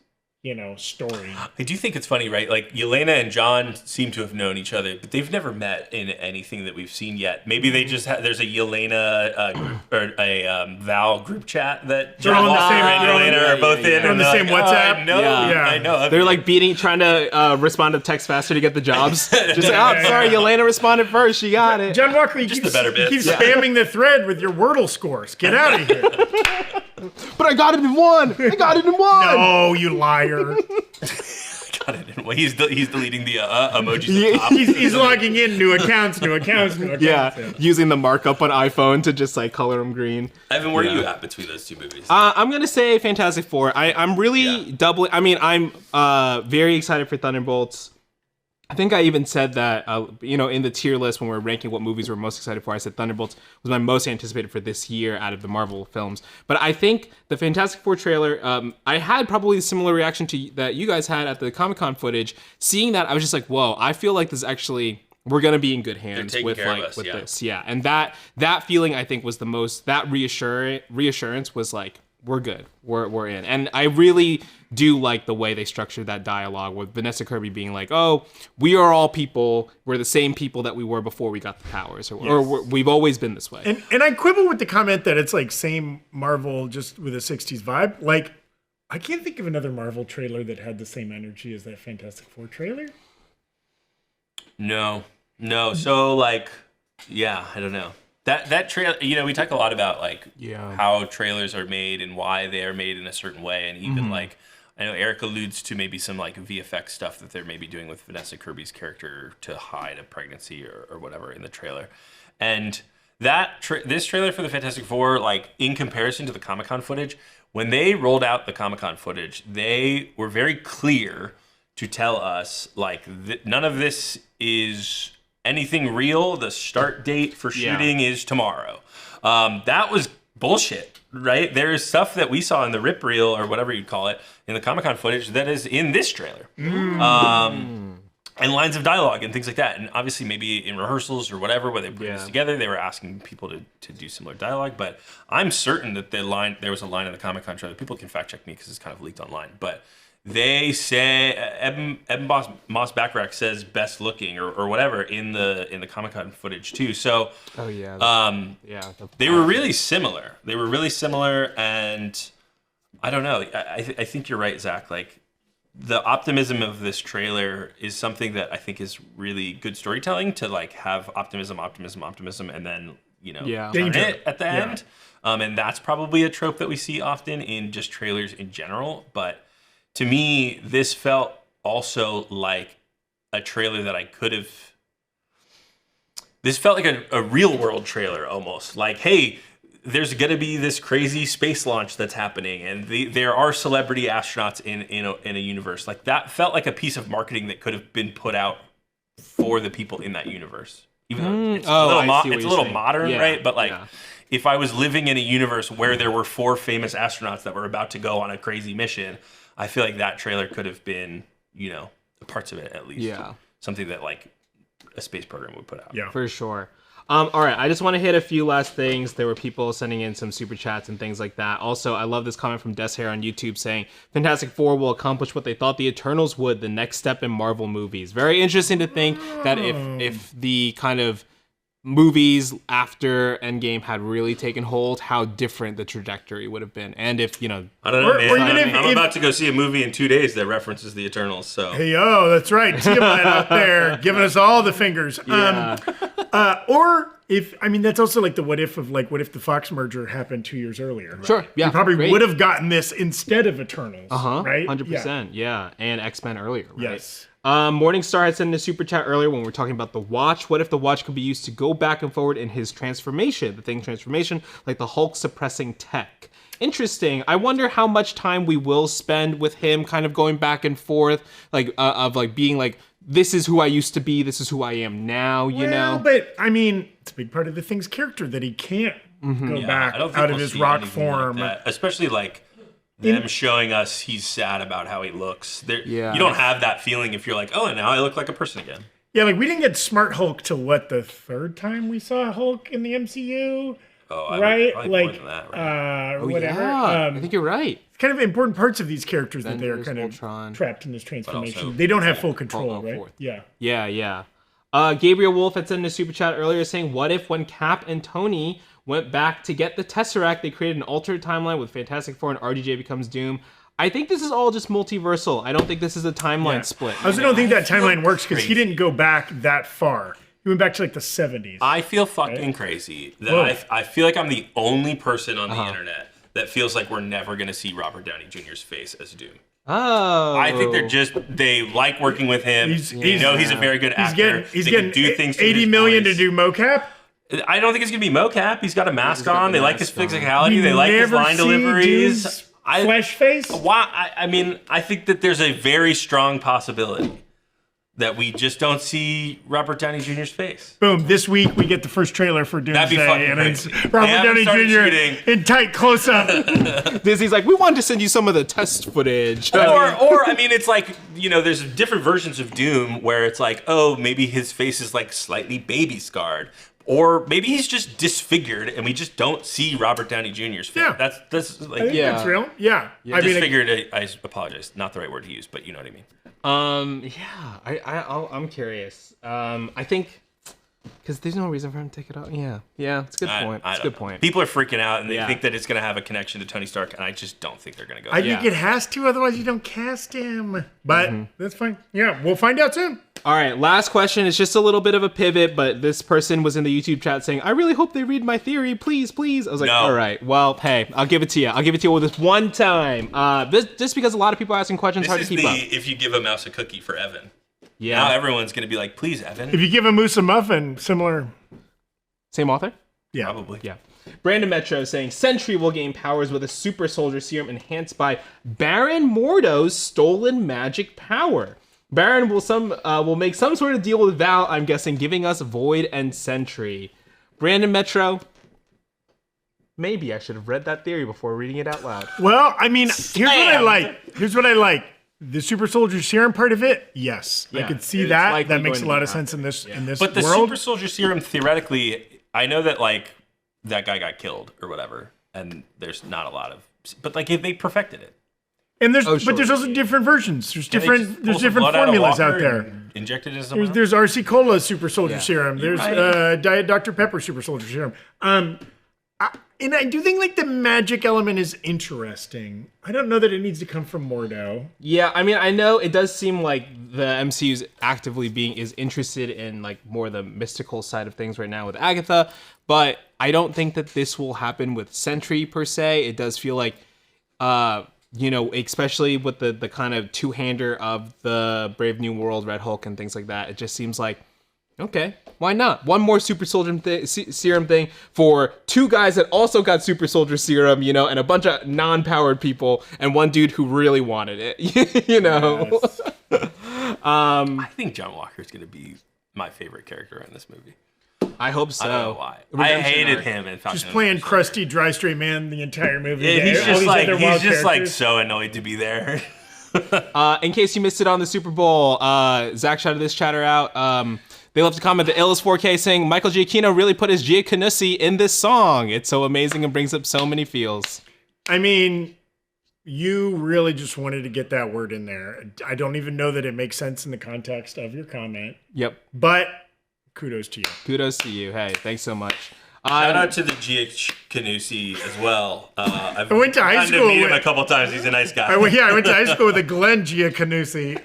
story. I do think it's funny, right? Like, Yelena and John seem to have known each other, but they've never met in anything that we've seen yet. Maybe they just there's a Yelena group, or a Val group chat that John and Yelena are both in. They're on the same WhatsApp. I know. They're like trying to respond to text faster to get the jobs. Just sorry, Yelena responded first. She got it. John Walker, you keep spamming the thread with your Wordle scores. Get out of here. But I got it in one. No, you liar. Got it in one. He's deleting the emojis. He's logging in new accounts. Yeah, using the markup on iPhone to just like color them green. Evan, where are you at between those 2 movies? I'm gonna say Fantastic Four. I'm really doubling. I mean, I'm very excited for Thunderbolts. I think I even said that, in the tier list when we were ranking what movies we're most excited for, I said Thunderbolts was my most anticipated for this year out of the Marvel films. But I think the Fantastic Four trailer, I had probably a similar reaction to that you guys had at the Comic-Con footage. Seeing that, I was just like, whoa, I feel like this actually, we're going to be in good hands with this. Yeah, and that feeling, I think, was the most, that reassurance was like, we're good. We're in. And I really do like the way they structured that dialogue with Vanessa Kirby being like, oh, we are all people. We're the same people that we were before we got the powers. Or we've always been this way. And I quibble with the comment that it's like same Marvel just with a 60s vibe. Like, I can't think of another Marvel trailer that had the same energy as that Fantastic Four trailer. No. So like, I don't know. That trailer, we talk a lot about like how trailers are made and why they are made in a certain way, and even like I know Eric alludes to maybe some like VFX stuff that they're maybe doing with Vanessa Kirby's character to hide a pregnancy or whatever in the trailer. And this trailer for the Fantastic Four, like in comparison to the Comic-Con footage, when they rolled out the Comic-Con footage, they were very clear to tell us like none of this is anything real. The start date for shooting is tomorrow. That was bullshit, right? There's stuff that we saw in the rip reel or whatever you'd call it in the Comic-Con footage that is in this trailer. And lines of dialogue and things like that. And obviously maybe in rehearsals or whatever, where they put this together, they were asking people to do similar dialogue. But I'm certain that there was a line in the Comic-Con trailer. People can fact check me because it's kind of leaked online. But they say, Eben Moss-Bachrach says best looking or whatever in the Comic-Con footage too. So they were really similar. And I don't know. I think you're right, Zach. Like, the optimism of this trailer is something that I think is really good storytelling, to like have optimism, and then, turn it at the end. And that's probably a trope that we see often in just trailers in general. But to me, this felt also like a trailer that I could have. This felt like a real world trailer almost. Like, hey, there's going to be this crazy space launch that's happening, and there are celebrity astronauts in a universe. Like, that felt like a piece of marketing that could have been put out for the people in that universe. Even though it's a little modern, right? But like, if I was living in a universe where there were 4 famous astronauts that were about to go on a crazy mission, I feel like that trailer could have been, parts of it at least, something that like a space program would put out. Yeah, for sure. All right, I just want to hit a few last things. There were people sending in some super chats and things like that. Also, I love this comment from Deshair on YouTube saying, Fantastic Four will accomplish what they thought the Eternals would, the next step in Marvel movies. Very interesting to think that if the kind of movies after Endgame had really taken hold, how different the trajectory would have been. And if, I don't know, man. I'm about to go see a movie in 2 days that references the Eternals, so. Hey, that's right. Tiamat out there giving us all the fingers. Yeah. Or if, that's also like the what if of like, what if the Fox merger happened 2 years earlier? Sure, yeah. You probably would have gotten this instead of Eternals, right? 100%, yeah. And X-Men earlier, right? Yes. Morningstar had sent in a super chat earlier when we were talking about the Watch. What if the Watch could be used to go back and forward in his transformation, the Thing transformation, like the Hulk suppressing tech? Interesting. I wonder how much time we will spend with him kind of going back and forth, like of like being like, this is who I used to be, this is who I am now, you know? But it's a big part of the Thing's character that he can't go back out of his rock form. Like, especially like them showing us he's sad about how he looks. You don't have that feeling if you're like, oh, now I look like a person again. Yeah, like we didn't get Smart Hulk till what, the 3rd time we saw Hulk in the MCU? Oh, right? Like, that, right? Whatever. Yeah, I think you're right. It's kind of important parts of these characters that they're kind of trapped in this transformation. They don't have full control, right? Yeah. Gabriel Wolf had sent in a super chat earlier saying, what if when Cap and Tony went back to get the Tesseract, they created an alternate timeline with Fantastic Four and RDJ becomes Doom? I think this is all just multiversal. I don't think this is a timeline split. I also don't think that timeline works because he didn't go back that far. He went back to like the 70s. I feel fucking crazy that I feel like I'm the only person on the internet that feels like we're never going to see Robert Downey Jr.'s face as Doom. Oh. I think they like working with him. He's a very good actor. He's getting do things $80 million to do mocap. I don't think it's going to be mocap. He's got a mask on. They like his physicality. They like his line deliveries. Flesh face? I think that there's a very strong possibility that we just don't see Robert Downey Jr.'s face. Boom. This week we get the first trailer for Doomsday. That'd be fucking and crazy. It's Robert Downey Jr. in tight close-up. Disney's like, we wanted to send you some of the test footage. It's like, there's different versions of Doom where it's like, oh, maybe his face is like slightly baby scarred. Or maybe he's just disfigured and we just don't see Robert Downey Jr.'s face. Yeah. That's like, I think that's real. Yeah. Disfigured, I apologize. Not the right word to use, but you know what I mean. I'm curious. I think Because there's no reason for him to take it off. Yeah, it's a good point. It's a good point. People are freaking out and they think that it's going to have a connection to Tony Stark, and I just don't think they're going to go. I think it has to, otherwise you don't cast him. But that's fine. Yeah, we'll find out soon. All right, last question. It's just a little bit of a pivot, but this person was in the YouTube chat saying, I really hope they read my theory. Please, please. I was like, all right, well, hey, I'll give it to you. I'll give it to you with this one time. Just because a lot of people are asking questions, hard to keep up. If you give a mouse a cookie for Evan. Yeah. Now everyone's going to be like, please, Evan. If you give a moose a muffin, similar. Same author? Yeah. Probably. Yeah. Brandon Metro saying Sentry will gain powers with a super soldier serum enhanced by Baron Mordo's stolen magic power. Baron will make some sort of deal with Val, I'm guessing, giving us Void and Sentry. Brandon Metro, maybe I should have read that theory before reading it out loud. Well, I mean, here's what I like. The super soldier serum part of it, yes. I could see that. That makes a lot of sense in this world. But the super soldier serum, theoretically, I know that like that guy got killed or whatever, and there's not a lot of, but like if they perfected it. And there's there's also different versions. There's different formulas out there. Injected in someone. There's RC Cola super soldier serum. There's Diet Dr Pepper super soldier serum. And I do think like the magic element is interesting. I don't know that it needs to come from Mordo. Yeah, I mean, I know it does seem like the MCU is actively is interested in like more the mystical side of things right now with Agatha, but I don't think that this will happen with Sentry per se. It does feel like, especially with the kind of two-hander of the Brave New World, Red Hulk, and things like that, it just seems like, okay, why not? One more super soldier serum thing for two guys that also got super soldier serum, and a bunch of non-powered people, and one dude who really wanted it, Yes. I think John Walker is going to be my favorite character in this movie. I hope so. I don't know why. I hated him in Falcon. Just playing crusty, dry, straight man the entire movie. Yeah, he's just like so annoyed to be there. In case you missed it on the Super Bowl, Zach shouted this chatter out. They left a comment, the Illis 4K, saying Michael Giacchino really put his Giaconucci in this song. It's so amazing and brings up so many feels. I mean, you really just wanted to get that word in there. I don't even know that it makes sense in the context of your comment. Yep. But kudos to you. Kudos to you. Hey, thanks so much. Shout out to the Giaconucci as well. I went to high school. Meet him a couple times. He's a nice guy. I went to high school with a Glenn Giaconucci.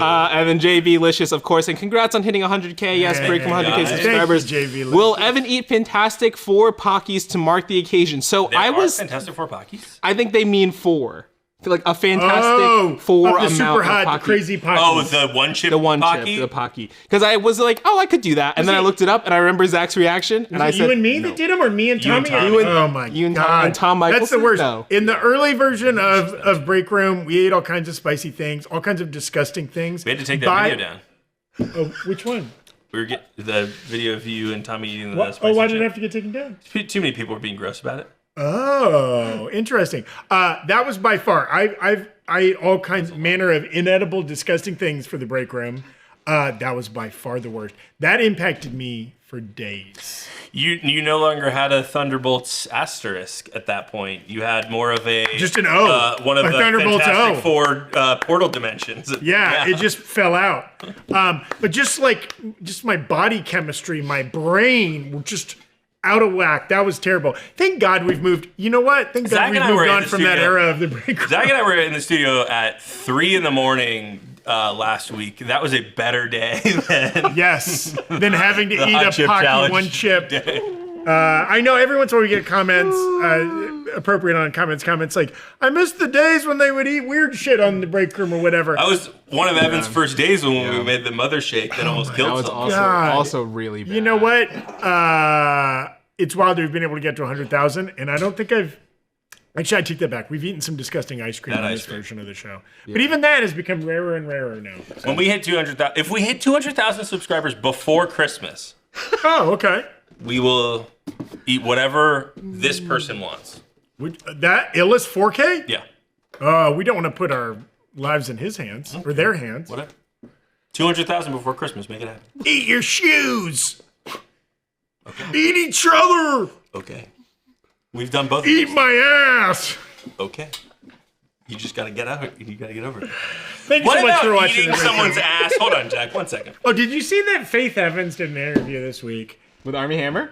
And then JV Licious, of course, and congrats on hitting 100K. Yes, break from 100K subscribers. JV Will Evan eat Fantastic Four Pockies to mark the occasion? So Fantastic Four Pockies? I think they mean four. Like a Fantastic Four amount super hot, of Pocky. crazy Pocky. Oh, the one chip Pocky? The Pocky. Because I was like, I could do that. And then I looked it up, and I remember Zach's reaction, and I said, you and me that did them, or me and Tommy? Oh my God. And Tom Michelson? That's the worst. No. In the early version of Break Room, we ate all kinds of spicy things, all kinds of disgusting things. We had to take that video down. Oh, which one? We were getting the video of you and Tommy eating the spicy why chip. did it have to get taken down? Too many people were being gross about it. Oh, interesting. That was by far. I ate all kinds, manner of inedible, disgusting things for the Break Room. That was by far the worst. That impacted me for days. You no longer had a Thunderbolts asterisk at that point. You had more of just an O. One of the Thunderbolts Fantastic Four portal dimensions. Yeah, it just fell out. But just my body chemistry, my brain were just out of whack. That was terrible. Thank God we've moved. You know what? Thank God we've moved on from that era of the Break Room. Zach and I were in the studio at 3 a.m. Last week. That was a better day than having to eat a Pocky one chip. I know every once in a while we get comments appropriate on comments like, I miss the days when they would eat weird shit on the Break Room or whatever. That was one of Evan's first days when we made the mother shake that almost killed someone. Also really bad. You know what? It's wild that we've been able to get to 100,000, and I don't think Actually, I take that back. We've eaten some disgusting ice cream on this version of the show. Yeah. But even that has become rarer and rarer now. So. When we hit 200,000, if we hit 200,000 subscribers before Christmas. Oh, okay. We will eat whatever this person wants. That Illis 4K? Yeah. We don't want to put our lives in his hands or their hands. Whatever. 200,000 before Christmas. Make it happen. Eat your shoes. Okay. Eat each other. Okay. We've done both. Eat my ass. Okay. You just gotta get out. You gotta get over it. Thank you What so much for about watching. eating The Breakroom. someone's ass? Hold on, Jack. 1 second. Oh, did you see that Faith Evans did an interview this week? With Army Hammer?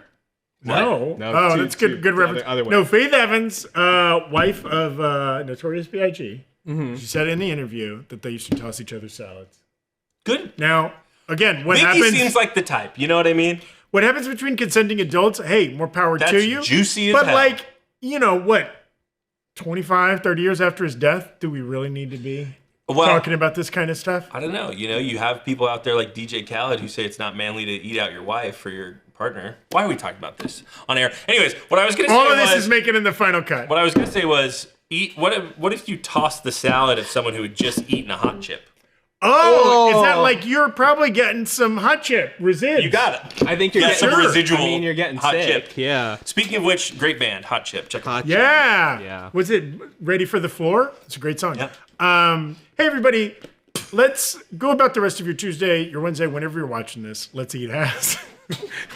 No. No, Oh, two- that's good. Good the reference. other way. No, Faith Evans, wife of Notorious B.I.G. Mm-hmm. She said in the interview that they used to toss each other salads. Good. Now, again, what Vicky happens? seems like the type. You know what I mean? What happens between consenting adults? Hey, more power That's to you. juicy as But hell. like, you know what? 25, 30 years after his death, do we really need to be Well, talking about this kind of stuff? I don't know. You know, you have people out there like DJ Khaled who say it's not manly to eat out your wife or your partner. Why are we talking about this on air? Anyways, what I was going to say All of was, this is making in the final cut. what I was going to say was, what if you toss the salad of someone who had just eaten a hot chip? Oh, is that like you're probably getting some hot chip resids? You got it. I think you're Yeah, getting some residual I mean, you're getting hot sick. chip. Yeah. Speaking of which, great band, Hot Chip. Check it out. Hot Yeah. Yeah. Was it Ready for the Floor? It's a great song. Yep. Hey, everybody. Let's go about the rest of your Tuesday, your Wednesday, whenever you're watching this. Let's eat ass.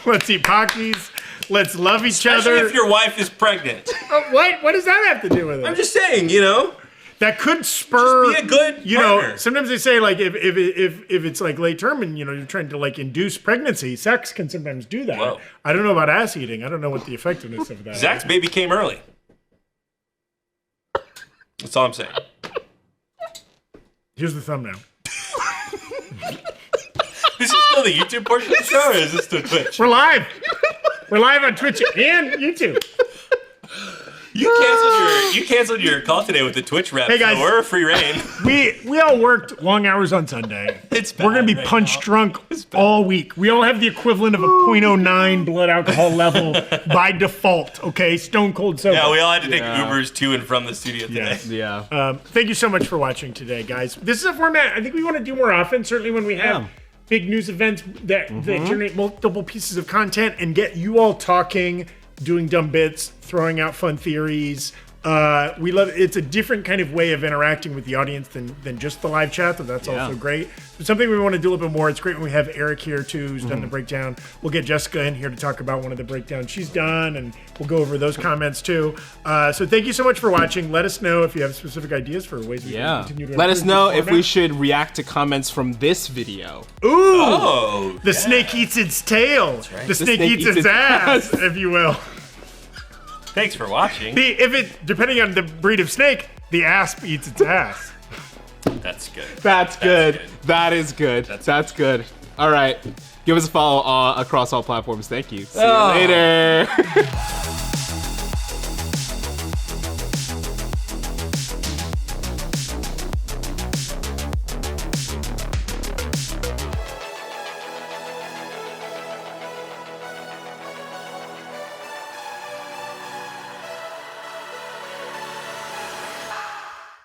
Let's eat Pockies. Let's love each Especially other. if your wife is pregnant. What? What does that have to do with it? I'm just saying, you know. That could spur. Just be a good You know, partner. sometimes they say like if it's like late term and you know you're trying to like induce pregnancy, sex can sometimes do that. Whoa. I don't know about ass eating. I don't know what the effectiveness of that. Zach's is. baby came early. That's all I'm saying. Here's the thumbnail. This is still the YouTube portion of the show, or is this the Twitch? We're live. We're live on Twitch and YouTube. You canceled your call today with the Twitch rep. Hey, guys. So we're a free reign. We all worked long hours on Sunday. It's We're gonna be bad right punch now. drunk all week. We all have the equivalent of a 0.09 blood alcohol level by default. Okay, stone cold sober. Yeah, we all had to take Yeah. Ubers to and from the studio today. Yes. Yeah. Thank you so much for watching today, guys. This is a format I think we want to do more often. Certainly when we have big news events that generate multiple pieces of content and get you all talking, doing dumb bits, throwing out fun theories. We love it. It's a different kind of way of interacting with the audience than just the live chat. That's also great. But something we want to do a little bit more. It's great when we have Erik here too, who's done the breakdown. We'll get Jessica in here to talk about one of the breakdowns she's done, and we'll go over those comments too. So thank you so much for watching. Let us know if you have specific ideas for ways we can continue to Let us improve know this if we format. should react to comments from this video. Ooh, Oh, the snake eats its tail. right. The snake eats its ass, if you will. thanks for watching. Depending on the breed of snake, the asp eats its ass. That's good. That's good. good. That is good. That's good. All right. Give us a follow across all platforms. Thank you. See you later.